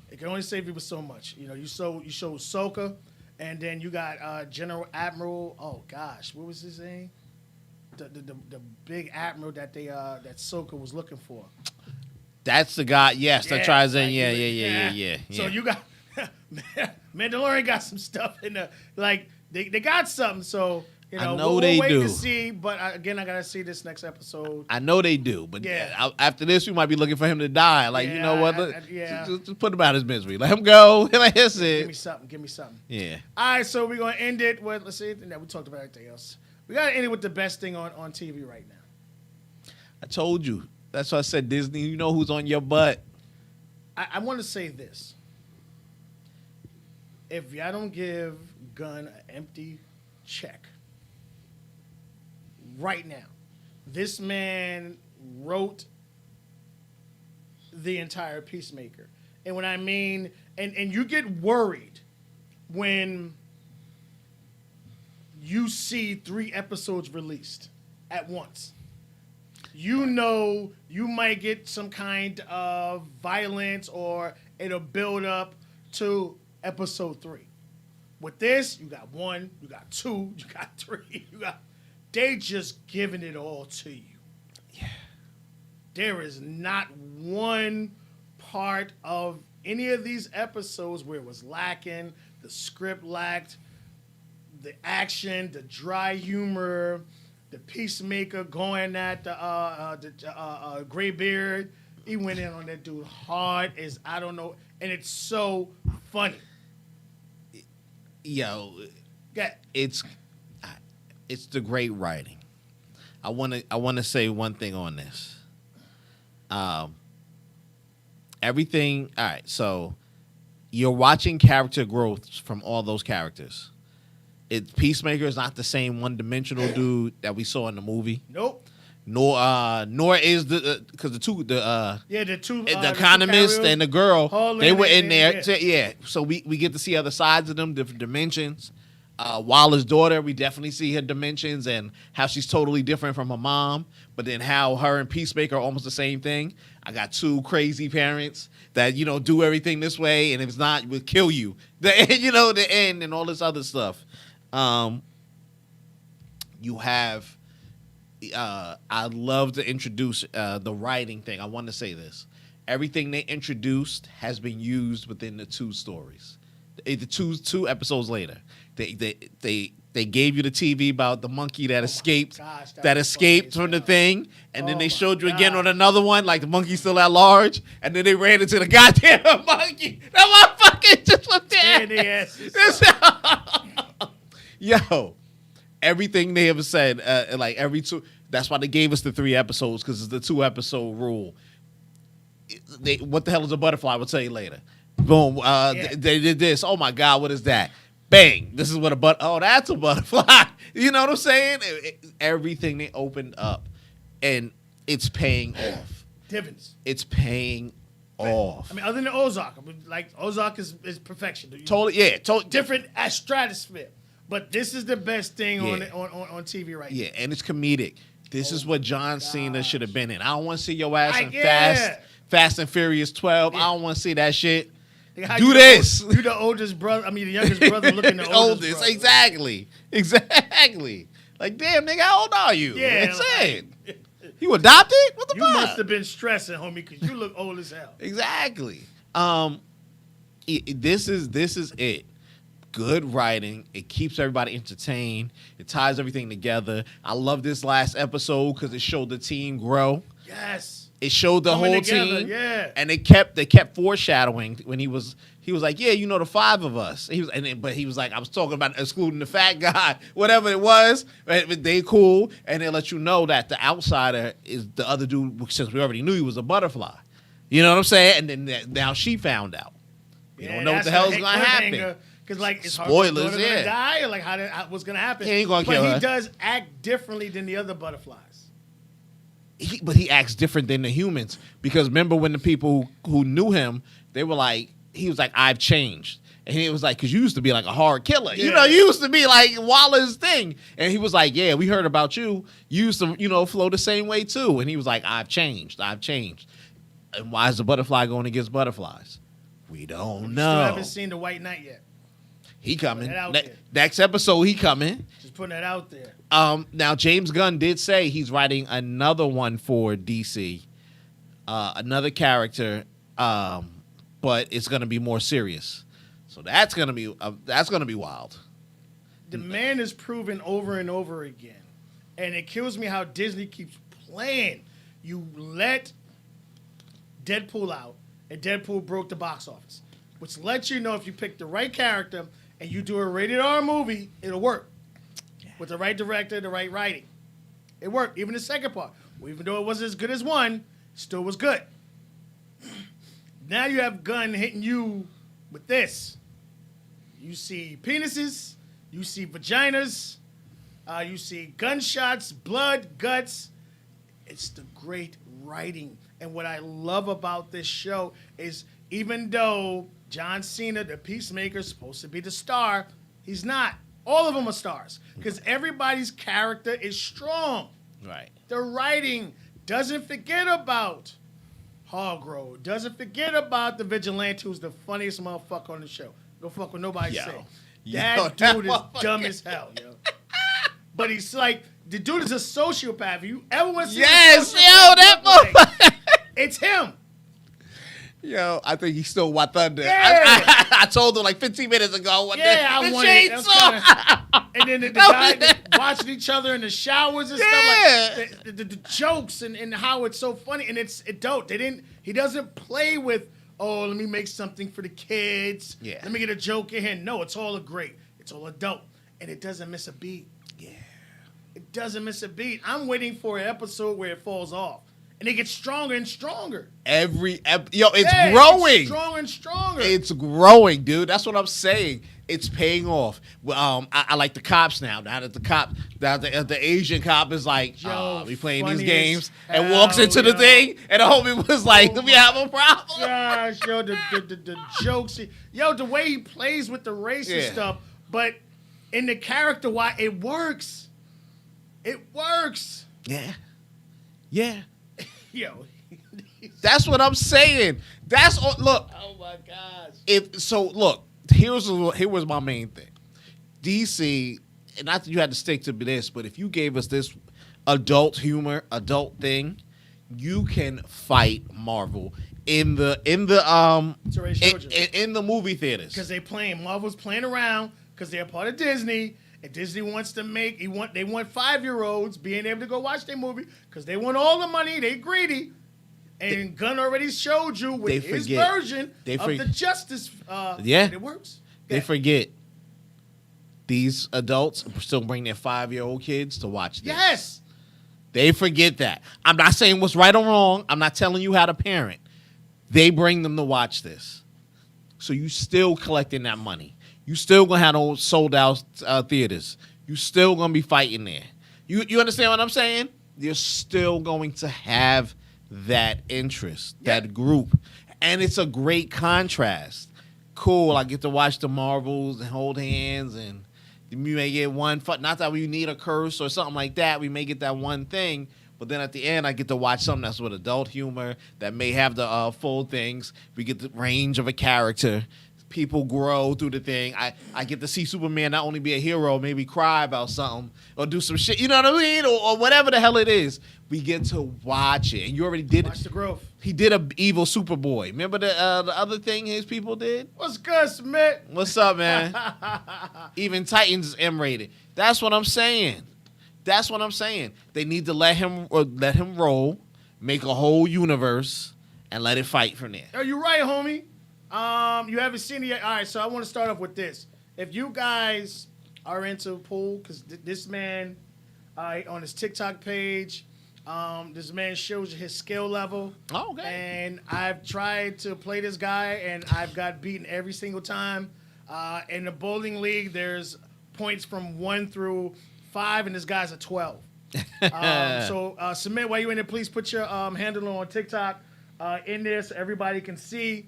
[SPEAKER 3] It can only save you but so much. You show Ahsoka, and then you got General Admiral, oh gosh, what was his name? The big admiral that that Ahsoka was looking for.
[SPEAKER 4] That's the guy, yes, that tries in. Yeah.
[SPEAKER 3] So you got Mandalorian got some stuff in the they got something. So
[SPEAKER 4] I know
[SPEAKER 3] we'll
[SPEAKER 4] they
[SPEAKER 3] wait
[SPEAKER 4] do.
[SPEAKER 3] to see. But again, I gotta see this next episode.
[SPEAKER 4] I know they do, but after this, we might be looking for him to die. You know what? Just put him out his misery. Let him go. That's it.
[SPEAKER 3] Give me something.
[SPEAKER 4] Yeah.
[SPEAKER 3] All right, so we're gonna end it with. Let's see. We talked about everything else. We gotta end it with the best thing on TV right now.
[SPEAKER 4] I told you. That's why I said Disney. You know who's on your butt.
[SPEAKER 3] I want to say this. If y'all don't give Gunn an empty check right now, this man wrote the entire Peacemaker. And when I mean, and you get worried when you see 3 episodes released at once. You know you might get some kind of violence or it'll build up to episode 3. With this, you got 1, you got 2, you got 3, they just giving it all to you.
[SPEAKER 4] Yeah.
[SPEAKER 3] There is not one part of any of these episodes where it was lacking, the script lacked, the action, the dry humor, the Peacemaker going at the Graybeard. He went in on that dude hard as I don't know, and it's so funny.
[SPEAKER 4] Yo,
[SPEAKER 3] Yeah.
[SPEAKER 4] it's the great writing. I want to say one thing on this. Everything. All right, so you're watching character growth from all those characters. Peacemaker is not the same one-dimensional dude that we saw in the movie.
[SPEAKER 3] Nope.
[SPEAKER 4] Nor is because the two
[SPEAKER 3] the
[SPEAKER 4] economist and the girl,
[SPEAKER 3] Harlan
[SPEAKER 4] they were in there.
[SPEAKER 3] yeah.
[SPEAKER 4] So we get to see other sides of them, different dimensions. Waller's daughter, we definitely see her dimensions and how she's totally different from her mom, but then how her and Peacemaker are almost the same thing. I got two crazy parents that, do everything this way, and if it's not, will kill you. The end and all this other stuff. You have, I love to introduce the writing thing. I want to say this. Everything they introduced has been used within the two stories. The two episodes later. They gave you the TV about the monkey that escaped from the thing, and then they showed you again on another one, like the monkey's still at large, and then they ran into the goddamn monkey. That motherfucker just was there. Yo, everything they ever said, like every two. That's why they gave us the 3 episodes, because it's the 2-episode rule. What the hell is a butterfly? We'll tell you later. Boom. They did this. Oh my God, what is that? Bang. This is what that's a butterfly. You know what I'm saying? Everything they opened up, and it's paying off.
[SPEAKER 3] Divins.
[SPEAKER 4] It's paying off.
[SPEAKER 3] I mean, other than Ozark, Ozark is perfection.
[SPEAKER 4] Totally, yeah.
[SPEAKER 3] Different stratosphere. But this is the best thing on TV right now.
[SPEAKER 4] Yeah, and it's comedic. This is what John Cena should have been in. I don't want to see your ass in Fast and Furious 12. Yeah. I don't want to see that shit. Do this.
[SPEAKER 3] You the oldest brother. I mean, the youngest brother looking the oldest brother.
[SPEAKER 4] Exactly. Like, damn, nigga, how old are you?
[SPEAKER 3] Yeah.
[SPEAKER 4] That's it. You adopted? What the fuck?
[SPEAKER 3] You must have been stressing, homie, because you look old as hell.
[SPEAKER 4] Exactly. This is it. Good writing. It keeps everybody entertained. It ties everything together. I love this last episode because it showed the team grow.
[SPEAKER 3] Yes.
[SPEAKER 4] It showed the
[SPEAKER 3] Coming
[SPEAKER 4] whole
[SPEAKER 3] together,
[SPEAKER 4] team,
[SPEAKER 3] yeah.
[SPEAKER 4] And they kept foreshadowing when he was like, yeah, the 5 of us. But he was like, I was talking about excluding the fat guy, whatever it was. They cool, and they let you know that the outsider is the other dude, since we already knew he was a butterfly. You know what I'm saying? And then now she found out. You don't know what the hell is going to happen.
[SPEAKER 3] Because, like, is
[SPEAKER 4] spoilers,
[SPEAKER 3] her going to die? Or, like, what's going to happen?
[SPEAKER 4] He ain't going to kill her.
[SPEAKER 3] But he does act differently than the other butterflies.
[SPEAKER 4] But he acts different than the humans, because remember when the people who knew him, they were like, he was like, I've changed. And he was like, because you used to be like a hard killer.
[SPEAKER 3] Yeah.
[SPEAKER 4] You used to be like Waller's thing. And he was like, yeah, we heard about you. You used to, flow the same way too. And he was like, I've changed. And why is the butterfly going against butterflies? We don't know.
[SPEAKER 3] Still haven't seen the White Knight yet.
[SPEAKER 4] He coming. Next episode, he coming.
[SPEAKER 3] Just putting that out there.
[SPEAKER 4] Now, James Gunn did say he's writing another one for DC, another character, but it's going to be more serious. So that's going to be wild.
[SPEAKER 3] The man is proven over and over again, and it kills me how Disney keeps playing. You let Deadpool out, and Deadpool broke the box office, which lets you know if you pick the right character and you do a rated R movie, it'll work. With the right director, the right writing. It worked. Even the second part. Even though it wasn't as good as one, still was good. Now you have Gunn hitting you with this. You see penises. You see vaginas. You see gunshots, blood, guts. It's the great writing. And what I love about this show is even though John Cena, the Peacemaker, is supposed to be the star, he's not. All of them are stars because everybody's character is strong.
[SPEAKER 4] Right.
[SPEAKER 3] The writing doesn't forget about Hargrove. Doesn't forget about the vigilante who's the funniest motherfucker on the show. Go fuck with nobody say. That dude is dumb as hell, yo. But he's like, the dude is a sociopath. If you ever want to see
[SPEAKER 4] that motherfucker.
[SPEAKER 3] It's him.
[SPEAKER 4] Yo, I think he stole my thunder.
[SPEAKER 3] Yeah.
[SPEAKER 4] I told him like 15 minutes ago.
[SPEAKER 3] I wanted it. And then the guy watching each other in the showers and stuff like the jokes and how it's so funny and it's dope. He doesn't play with, oh, let me make something for the kids.
[SPEAKER 4] Yeah.
[SPEAKER 3] Let me get a joke in here. No, it's all great. It's all adult. And it doesn't miss a beat.
[SPEAKER 4] Yeah.
[SPEAKER 3] It doesn't miss a beat. I'm waiting for an episode where it falls off. And it gets stronger and stronger.
[SPEAKER 4] It's growing.
[SPEAKER 3] It's stronger and stronger.
[SPEAKER 4] It's growing, dude. That's what I'm saying. It's paying off. Well, I like the cops now. Now that the Asian cop is like,
[SPEAKER 3] Yo,
[SPEAKER 4] we playing these
[SPEAKER 3] funny
[SPEAKER 4] games,
[SPEAKER 3] as
[SPEAKER 4] and walks
[SPEAKER 3] hell,
[SPEAKER 4] into the
[SPEAKER 3] yo.
[SPEAKER 4] thing, and the homie was like,
[SPEAKER 3] Oh
[SPEAKER 4] "Do we have a problem?"
[SPEAKER 3] Gosh, yo, the jokes. Yo, the way he plays with the race and
[SPEAKER 4] Yeah.
[SPEAKER 3] stuff, but in the character, why it works. It works.
[SPEAKER 4] Yeah, yeah.
[SPEAKER 3] Yo.
[SPEAKER 4] That's what I'm saying. That's all. Look,
[SPEAKER 3] Oh my gosh.
[SPEAKER 4] look. Here was my main thing. DC, and not that you had to stick to this, but if you gave us this adult humor, adult thing, you can fight Marvel in the
[SPEAKER 3] It's already showed you.
[SPEAKER 4] in the movie theaters.
[SPEAKER 3] Because Marvel's playing around because they're part of Disney, and Disney wants to they want 5-year-olds being able to go watch their movie because they want all the money. They greedy. And Gunn already showed you with his version of the Justice.
[SPEAKER 4] Yeah.
[SPEAKER 3] It works.
[SPEAKER 4] They forget these adults still bring their 5-year-old kids to watch this.
[SPEAKER 3] Yes.
[SPEAKER 4] They forget that. I'm not saying what's right or wrong. I'm not telling you how to parent. They bring them to watch this. So you still collecting that money. You still going to have those sold out theaters. You still going to be fighting there. You understand what I'm saying? You're still going to have that interest, that group. And it's a great contrast. Cool, I get to watch the Marvels and hold hands, and you may get one. Not that we need a curse or something like that. We may get that one thing, but then at the end, I get to watch something that's with adult humor that may have the full things. We get the range of a character. People grow through the thing. I get to see Superman not only be a hero, maybe cry about something or do some shit. You know what I mean? Or whatever the hell it is. We get to watch it, and you already did
[SPEAKER 3] Watch
[SPEAKER 4] it.
[SPEAKER 3] the growth.
[SPEAKER 4] He did a evil Superboy. Remember the other thing his people did?
[SPEAKER 3] What's good, Smith?
[SPEAKER 4] What's up, man? Even Titans is M-rated. That's what I'm saying. That's what I'm saying. They need to let him roll, make a whole universe, and let it fight from there.
[SPEAKER 3] Oh, you're right, homie. You haven't seen it yet. All right, so I want to start off with this. If you guys are into pool, because this man on his TikTok page, this man shows you his skill level.
[SPEAKER 4] Oh, okay.
[SPEAKER 3] And I've tried to play this guy, and I've got beaten every single time. In the bowling league, there's points from 1 through 5, and this guy's a 12. So, Submit, while you're in there, please put your handle on TikTok in there so everybody can see.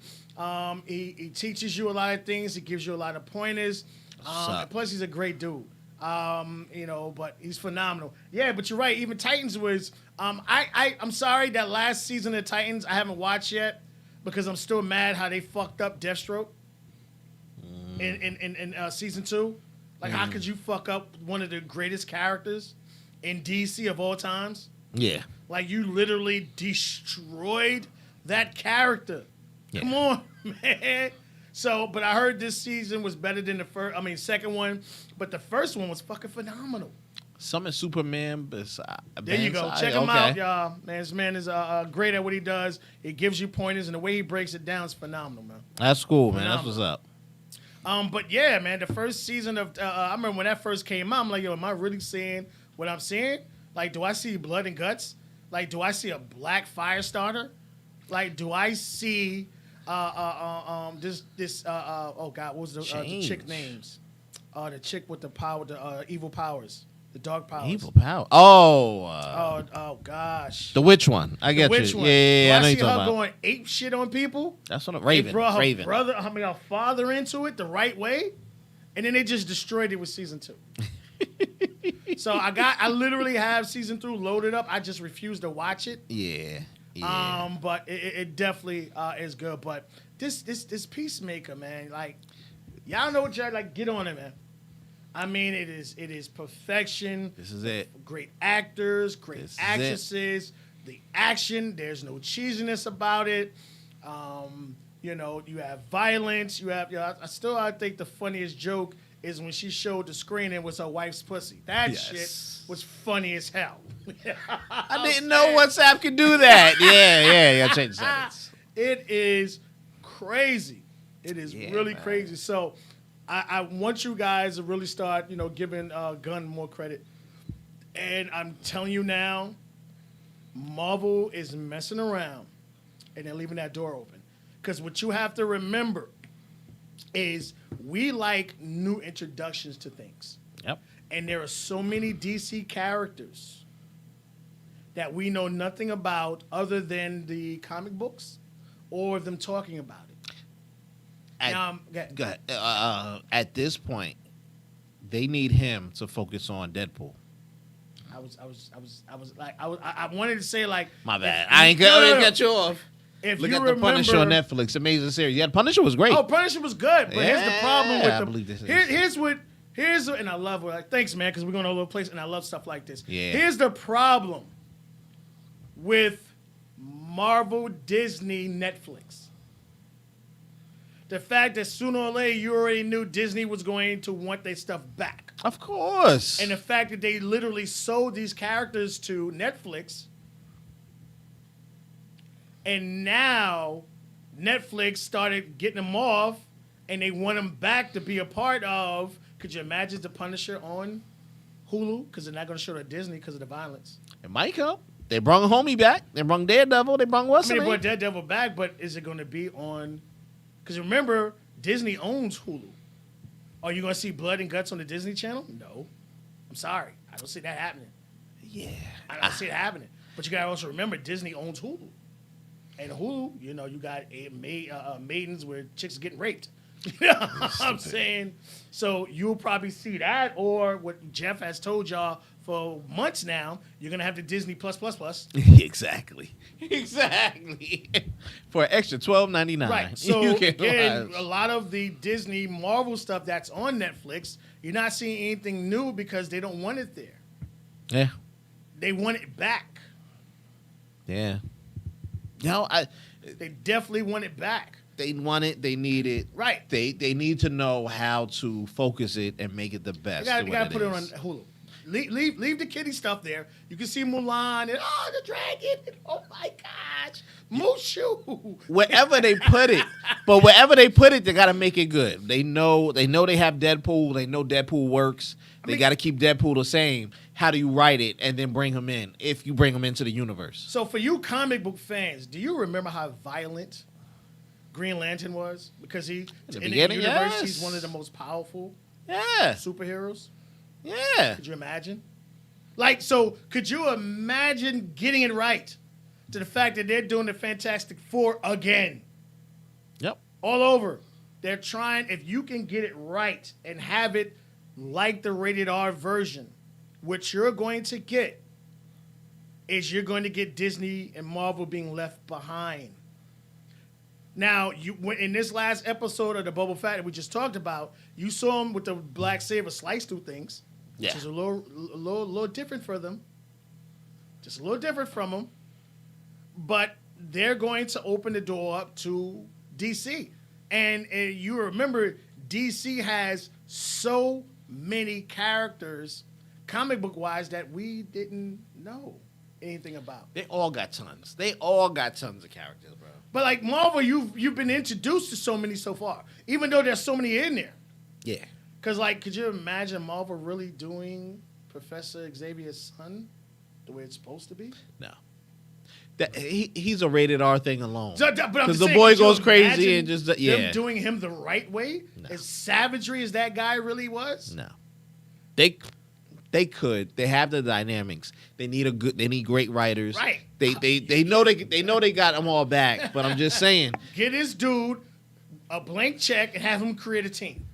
[SPEAKER 3] He teaches you a lot of things. He gives you a lot of pointers. Plus, he's a great dude. But he's phenomenal. Yeah, but you're right. Even Titans was. I'm sorry that last season of Titans I haven't watched yet because I'm still mad how they fucked up Deathstroke in season 2. Like, how could you fuck up one of the greatest characters in DC of all times?
[SPEAKER 4] Yeah.
[SPEAKER 3] Like, you literally destroyed that character.
[SPEAKER 4] Yeah.
[SPEAKER 3] Come on, man. So, but I heard this season was better than the second one, but the first one was fucking phenomenal.
[SPEAKER 4] Some is Superman, but
[SPEAKER 3] There you go. Check him out, y'all. Man, this man is great at what he does. He gives you pointers, and the way he breaks it down is phenomenal, man.
[SPEAKER 4] That's cool, man.
[SPEAKER 3] Phenomenal.
[SPEAKER 4] That's what's up.
[SPEAKER 3] But yeah, man, the first season of I remember when that first came out. I'm like, yo, am I really seeing what I'm seeing? Like, do I see blood and guts? Like, do I see a black fire starter? Like, do I see this oh God, what was the chick names? The chick with the power, the evil powers, the dark powers.
[SPEAKER 4] Evil power. Oh.
[SPEAKER 3] Oh gosh.
[SPEAKER 4] The witch one. I get
[SPEAKER 3] Which
[SPEAKER 4] you.
[SPEAKER 3] one?
[SPEAKER 4] Yeah, I know
[SPEAKER 3] I
[SPEAKER 4] you're
[SPEAKER 3] see her
[SPEAKER 4] talking about.
[SPEAKER 3] going ape shit on people.
[SPEAKER 4] That's what
[SPEAKER 3] They brought her
[SPEAKER 4] Raven.
[SPEAKER 3] brother, her father into it the right way, and then they just destroyed it with season 2. So I literally have season 3 loaded up. I just refuse to watch it.
[SPEAKER 4] Yeah.
[SPEAKER 3] But it definitely is good. But this Peacemaker, man, like, y'all know what y'all like. Get on it, man. I mean, it is perfection.
[SPEAKER 4] This is it.
[SPEAKER 3] Great actors, great actresses. The action, there's no cheesiness about it. You have violence. You have. I think the funniest joke is when she showed the screen and it was her wife's pussy. That shit was funny as hell.
[SPEAKER 4] I didn't know WhatsApp could do that. Yeah. You gotta change the settings.
[SPEAKER 3] It is crazy. It is really crazy. So I want you guys to really start, giving Gunn more credit. And I'm telling you now, Marvel is messing around and they're leaving that door open. Because what you have to remember is we like new introductions to things.
[SPEAKER 4] Yep.
[SPEAKER 3] And there are so many DC characters that we know nothing about other than the comic books or them talking about it.
[SPEAKER 4] Go ahead. At this point, they need him to focus on Deadpool.
[SPEAKER 3] I wanted to say like
[SPEAKER 4] My bad. I ain't gonna cut you off.
[SPEAKER 3] If
[SPEAKER 4] Look
[SPEAKER 3] you
[SPEAKER 4] at the Punisher on
[SPEAKER 3] remember-
[SPEAKER 4] Netflix. Amazing series. Yeah, Punisher was great.
[SPEAKER 3] Oh, Punisher was good, but here's the problem with
[SPEAKER 4] Yeah, I
[SPEAKER 3] the.
[SPEAKER 4] believe this is-
[SPEAKER 3] Here's and I love it. Like, thanks, man, because we're going all over the place, and I love stuff like this.
[SPEAKER 4] Yeah.
[SPEAKER 3] Here's the problem with Marvel, Disney, Netflix. The fact that sooner or later you already knew Disney was going to want their stuff back.
[SPEAKER 4] Of course.
[SPEAKER 3] And the fact that they literally sold these characters to Netflix, and now Netflix started getting them off, and they want them back to be a part of. Could you imagine the Punisher on Hulu? Because they're not going to show it at Disney because of the violence.
[SPEAKER 4] It might come. They brung Homie back. They brung Daredevil. They brung what's
[SPEAKER 3] I mean,
[SPEAKER 4] his
[SPEAKER 3] they
[SPEAKER 4] name?
[SPEAKER 3] brought Daredevil back, but is it going to be on? Because remember, Disney owns Hulu. Are you going to see blood and guts on the Disney Channel? No. I'm sorry. I don't see that happening.
[SPEAKER 4] Yeah.
[SPEAKER 3] I don't see it happening. But you got to also remember, Disney owns Hulu. And Hulu, you got maidens where chicks are getting raped. You know what I'm saying? So you'll probably see that, or what Jeff has told y'all for months now, you're going to have the Disney plus.
[SPEAKER 4] Exactly. For an extra $12.99.
[SPEAKER 3] Right. So
[SPEAKER 4] you can
[SPEAKER 3] again,
[SPEAKER 4] watch.
[SPEAKER 3] a lot of the Disney Marvel stuff that's on Netflix, you're not seeing anything new because they don't want it there.
[SPEAKER 4] Yeah.
[SPEAKER 3] They want it back.
[SPEAKER 4] Yeah.
[SPEAKER 3] They definitely want it back.
[SPEAKER 4] They want it. They need it.
[SPEAKER 3] Right.
[SPEAKER 4] They need to know how to focus it and make it the best.
[SPEAKER 3] You got to put it on Hulu. Leave the kiddie stuff there. You can see Mulan and the dragon. Oh my gosh, Mushu.
[SPEAKER 4] Wherever they put it, but wherever they put it, they got to make it good. They know they have Deadpool. They know Deadpool works. They got to keep Deadpool the same. How do you write it and then bring him in? If you bring him into the universe.
[SPEAKER 3] So for you comic book fans, do you remember how violent Green Lantern was? Because in the
[SPEAKER 4] beginning,
[SPEAKER 3] universe,
[SPEAKER 4] yes.
[SPEAKER 3] he's one of the most powerful
[SPEAKER 4] Yeah.
[SPEAKER 3] superheroes.
[SPEAKER 4] Yeah.
[SPEAKER 3] Could you imagine? So could you imagine getting it right to the fact that they're doing the Fantastic Four again?
[SPEAKER 4] Yep.
[SPEAKER 3] All over. They're trying, if you can get it right and have it like the rated R version, what you're going to get is you're going to get Disney and Marvel being left behind. Now, in this last episode of the Boba Fett that we just talked about, you saw him with the black saber slice through things, which is a little different for them. Just a little different from them. But they're going to open the door up to DC. And you remember, DC has so many characters, comic book wise, that we didn't know anything about.
[SPEAKER 4] They all got tons. They all got tons of characters, bro.
[SPEAKER 3] But like Marvel, you've been introduced to so many so far, even though there's so many in there.
[SPEAKER 4] Yeah.
[SPEAKER 3] Because could you imagine Marvel really doing Professor Xavier's son the way it's supposed to be?
[SPEAKER 4] No. He's a rated R thing alone.
[SPEAKER 3] Because
[SPEAKER 4] the boy goes crazy and just
[SPEAKER 3] them doing him the right way, as savagery as that guy really was.
[SPEAKER 4] No. They could. They have the dynamics. They need great writers.
[SPEAKER 3] Right.
[SPEAKER 4] They know they got them all back. But I'm just saying.
[SPEAKER 3] Get this dude a blank check and have him create a team.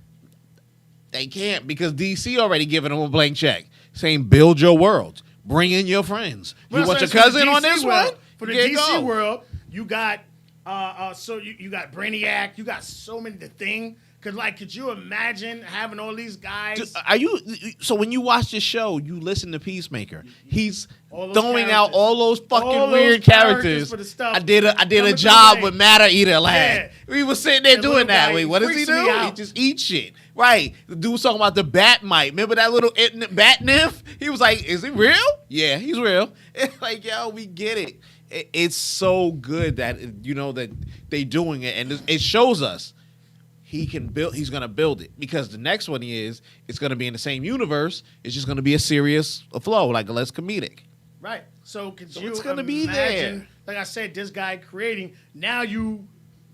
[SPEAKER 4] They can't because DC already giving them a blank check, saying build your world, bring in your friends. You want your cousin on this one?
[SPEAKER 3] For the DC world, you got you got Brainiac. You got so many the thing. Could you imagine having all these guys?
[SPEAKER 4] So when you watch this show, you listen to Peacemaker. He's throwing
[SPEAKER 3] characters.
[SPEAKER 4] out all those fucking
[SPEAKER 3] All those
[SPEAKER 4] weird
[SPEAKER 3] characters
[SPEAKER 4] characters.
[SPEAKER 3] for the stuff.
[SPEAKER 4] I did a
[SPEAKER 3] Coming
[SPEAKER 4] job
[SPEAKER 3] to
[SPEAKER 4] with Matter Eater lad.
[SPEAKER 3] Yeah.
[SPEAKER 4] We was sitting there
[SPEAKER 3] The
[SPEAKER 4] doing
[SPEAKER 3] little
[SPEAKER 4] that.
[SPEAKER 3] guy
[SPEAKER 4] Wait, what does he
[SPEAKER 3] freaks me
[SPEAKER 4] do? He
[SPEAKER 3] out.
[SPEAKER 4] just eats shit. Right. The dude was talking about the bat mite. Remember that little bat nymph? He was like, "Is he real?" Yeah, he's real. It's like, yo, we get it. It's so good that that they doing it, and it shows us. He's gonna build it because the next one it's gonna be in the same universe. It's just gonna be a serious flow, like a less comedic.
[SPEAKER 3] Right. So
[SPEAKER 4] it's gonna be there.
[SPEAKER 3] Like I said, this guy creating now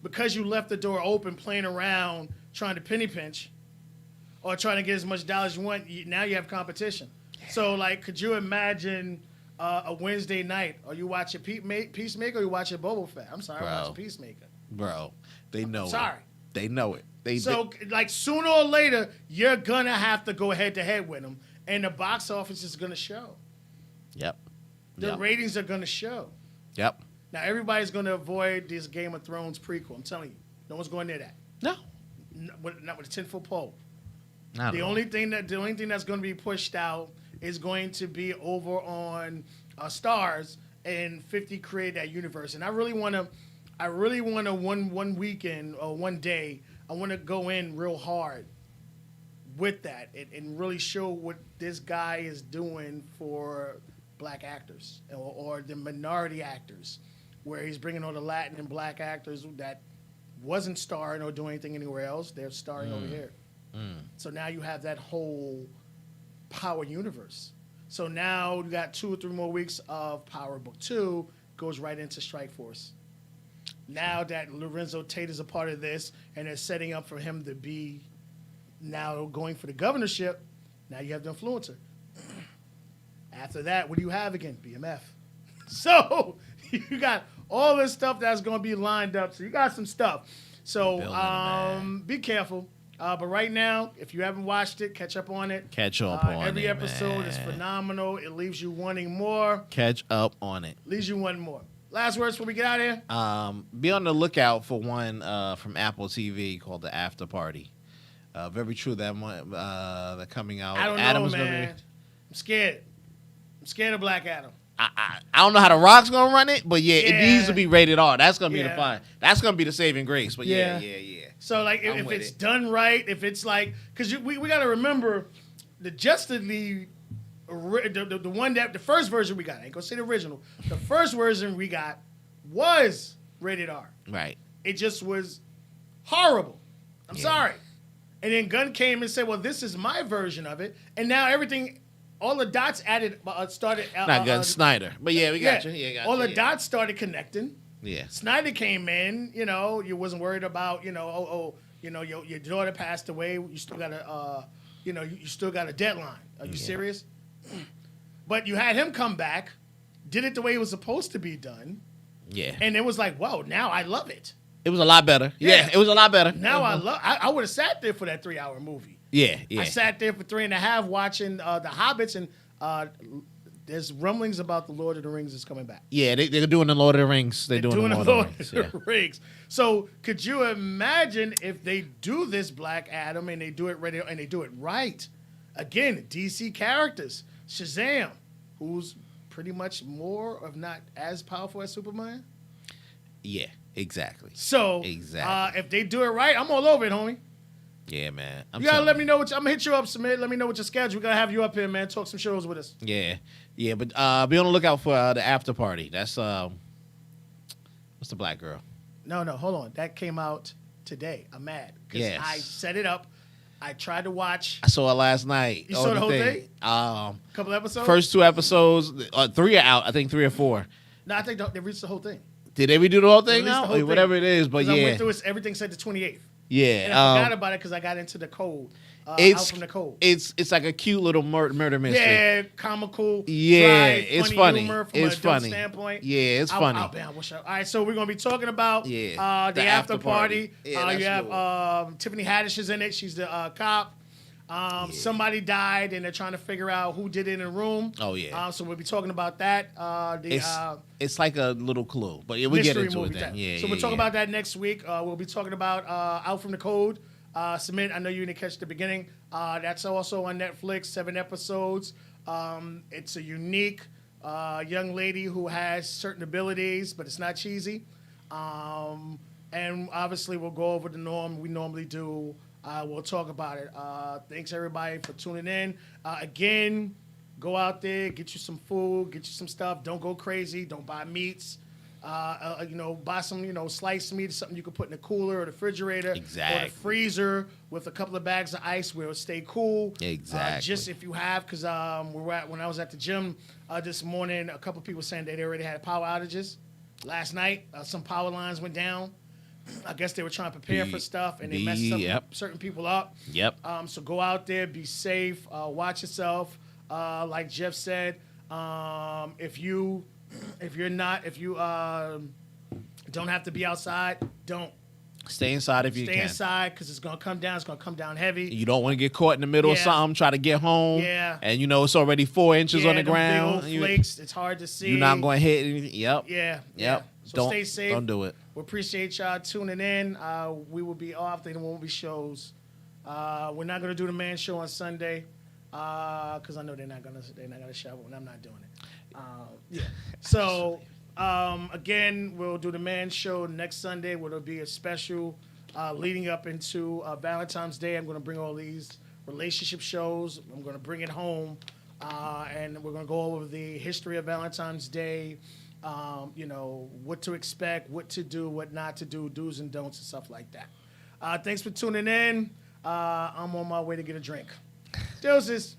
[SPEAKER 3] because you left the door open, playing around trying to penny pinch or trying to get as much dollars you want, now you have competition. So, like, could you imagine a Wednesday night? Or you watch a Peacemaker or you watch a Boba Fett? I'm sorry, I watch a Peacemaker.
[SPEAKER 4] Bro, they know it.
[SPEAKER 3] Sorry.
[SPEAKER 4] They know it.
[SPEAKER 3] Like, sooner or later, you're going to have to go head-to-head with them. And the box office is going to show.
[SPEAKER 4] Yep.
[SPEAKER 3] The ratings are going to show.
[SPEAKER 4] Yep.
[SPEAKER 3] Now, everybody's going to avoid this Game of Thrones prequel. I'm telling you. No one's going near that.
[SPEAKER 4] No.
[SPEAKER 3] Not with a 10-foot pole.
[SPEAKER 4] Not
[SPEAKER 3] The
[SPEAKER 4] at all.
[SPEAKER 3] only thing that's going to be pushed out is going to be over on Stars and 50 create that universe. And I really want to one weekend or one day, I want to go in real hard with that and really show what this guy is doing for black actors or the minority actors, where he's bringing all the Latin and black actors that wasn't starring or doing anything anywhere else. They're starring over here. So now you have that whole Power universe. So now you got 2 or 3 more weeks of Power Book 2 goes right into Strike Force. Now that Lorenzo Tate is a part of this and they're setting up for him to be now going for the governorship, now you have the influencer. After that, what do you have again? BMF. So you got all this stuff that's going to be lined up. So you got some stuff. So be careful. But right now, if you haven't watched it, catch up on it.
[SPEAKER 4] Catch up on it.
[SPEAKER 3] Every episode is phenomenal. It leaves you wanting more.
[SPEAKER 4] Catch up on it.
[SPEAKER 3] Leaves you wanting more. Last words before we get out of here?
[SPEAKER 4] Be on the lookout for one from Apple TV called The After Party. Very true, that one they're coming out.
[SPEAKER 3] I don't
[SPEAKER 4] Adam's
[SPEAKER 3] know, man. I'm scared. I'm scared of Black Adam.
[SPEAKER 4] I don't know how The Rock's gonna run it, but it
[SPEAKER 3] Yeah.
[SPEAKER 4] needs to be rated R. That's gonna be the
[SPEAKER 3] Yeah.
[SPEAKER 4] fun. That's gonna be the saving grace. But yeah.
[SPEAKER 3] So, like,
[SPEAKER 4] I'm
[SPEAKER 3] if
[SPEAKER 4] with
[SPEAKER 3] it's
[SPEAKER 4] it.
[SPEAKER 3] done right, if it's like, because we got to remember the Justice League, the one that, the first version we got, I ain't going to say the original, the first version we got was rated R.
[SPEAKER 4] Right.
[SPEAKER 3] It just was horrible. I'm sorry. And then Gunn came and said, well, this is my version of it. And now everything, all the dots added, started.
[SPEAKER 4] Not Gunn, Snyder. But yeah, we got you. Yeah,
[SPEAKER 3] all the dots started connecting.
[SPEAKER 4] Yeah.
[SPEAKER 3] Snyder came in, you wasn't worried about, your daughter passed away. You still got you still got a deadline. Are you serious? But you had him come back, did it the way it was supposed to be done.
[SPEAKER 4] Yeah.
[SPEAKER 3] And it was like, whoa, now I love it.
[SPEAKER 4] It was a lot better. Yeah, it was a lot better.
[SPEAKER 3] Now I would have sat there for that 3-hour movie.
[SPEAKER 4] Yeah.
[SPEAKER 3] I sat there for 3.5 watching The Hobbits, and there's rumblings about the Lord of the Rings is coming back.
[SPEAKER 4] Yeah, they're doing the Lord of the Rings. They're doing the Lord of the
[SPEAKER 3] Rings. So could you imagine if they do this Black Adam and they do it ready and they do it right? Again, DC characters. Shazam, who's pretty much more, if not as powerful as Superman.
[SPEAKER 4] Yeah, exactly.
[SPEAKER 3] So if they do it right, I'm all over it, homie.
[SPEAKER 4] Yeah, man.
[SPEAKER 3] You gotta let me know I'm gonna hit you up, Samir. Let me know what your schedule. We gotta have you up here, man. Talk some shows with us.
[SPEAKER 4] Yeah. But be on the lookout for the After Party. That's what's the black girl?
[SPEAKER 3] No, hold on. That came out today. I'm mad because
[SPEAKER 4] Yes.
[SPEAKER 3] I set it up. I tried to watch.
[SPEAKER 4] I saw it last night.
[SPEAKER 3] You saw the whole thing? Couple episodes.
[SPEAKER 4] First 2 episodes. 3 are out. I think 3 or 4.
[SPEAKER 3] No, I think they reached the whole thing.
[SPEAKER 4] Did they redo the whole thing
[SPEAKER 3] Released
[SPEAKER 4] now?
[SPEAKER 3] the whole thing.
[SPEAKER 4] Whatever it is, but
[SPEAKER 3] 'Cause I
[SPEAKER 4] yeah.
[SPEAKER 3] went through it. Everything said the 28th.
[SPEAKER 4] Yeah.
[SPEAKER 3] And I forgot about it because I got into the code. Out
[SPEAKER 4] It's
[SPEAKER 3] from the code.
[SPEAKER 4] it's like a cute little murder mystery.
[SPEAKER 3] Yeah, comical.
[SPEAKER 4] Yeah,
[SPEAKER 3] dry,
[SPEAKER 4] it's funny.
[SPEAKER 3] Humor from
[SPEAKER 4] It's
[SPEAKER 3] an adult
[SPEAKER 4] funny.
[SPEAKER 3] standpoint.
[SPEAKER 4] Yeah, it's funny.
[SPEAKER 3] All right, so we're gonna be talking about
[SPEAKER 4] Yeah,
[SPEAKER 3] the after party.
[SPEAKER 4] Yeah,
[SPEAKER 3] You
[SPEAKER 4] that's
[SPEAKER 3] have Tiffany Haddish is in it. She's the cop. Somebody died, and they're trying to figure out who did it in the room.
[SPEAKER 4] Oh yeah.
[SPEAKER 3] So we'll be talking about that.
[SPEAKER 4] It's like a little clue, but yeah, we get into it then. Yeah.
[SPEAKER 3] So we'll talk about that next week. We'll be talking about Out from the Code. Submit. I know you didn't catch the beginning. That's also on Netflix. 7 episodes. It's a unique young lady who has certain abilities, but it's not cheesy. And obviously, we'll go over the norm we normally do. We'll talk about it. Thanks everybody for tuning in. Again, go out there, get you some food, get you some stuff. Don't go crazy. Don't buy meats. Buy some, sliced meat, something you can put in the cooler or the refrigerator,
[SPEAKER 4] Exactly.
[SPEAKER 3] or the freezer with a couple of bags of ice where it'll stay cool.
[SPEAKER 4] Exactly.
[SPEAKER 3] Just if you have, because when I was at the gym this morning, a couple of people saying they already had power outages last night. Some power lines went down. I guess they were trying to prepare for stuff, and they messed certain people up.
[SPEAKER 4] Yep.
[SPEAKER 3] So go out there, be safe, watch yourself. Like Jeff said, if you don't have to be outside, don't.
[SPEAKER 4] Stay inside if you can.
[SPEAKER 3] Stay inside because it's gonna come down. It's gonna come down heavy.
[SPEAKER 4] You don't want to get caught in the middle of something. Try to get home.
[SPEAKER 3] Yeah.
[SPEAKER 4] And it's already 4 inches on the ground.
[SPEAKER 3] Big old flakes. It's hard to see.
[SPEAKER 4] You're not going to hit anything. Yep.
[SPEAKER 3] Yeah. So stay safe.
[SPEAKER 4] Don't do it.
[SPEAKER 3] We appreciate y'all tuning in. We will be off. There won't be shows. We're not gonna do the man show on Sunday because I know they're not gonna shovel, and I'm not doing it. So. Again, we'll do the man show next Sunday, where it'll be a special leading up into Valentine's Day. I'm going to bring all these relationship shows. I'm going to bring it home, and we're going to go over the history of Valentine's Day, what to expect, what to do, what not to do, do's and don'ts, and stuff like that. Thanks for tuning in. I'm on my way to get a drink. Deuces.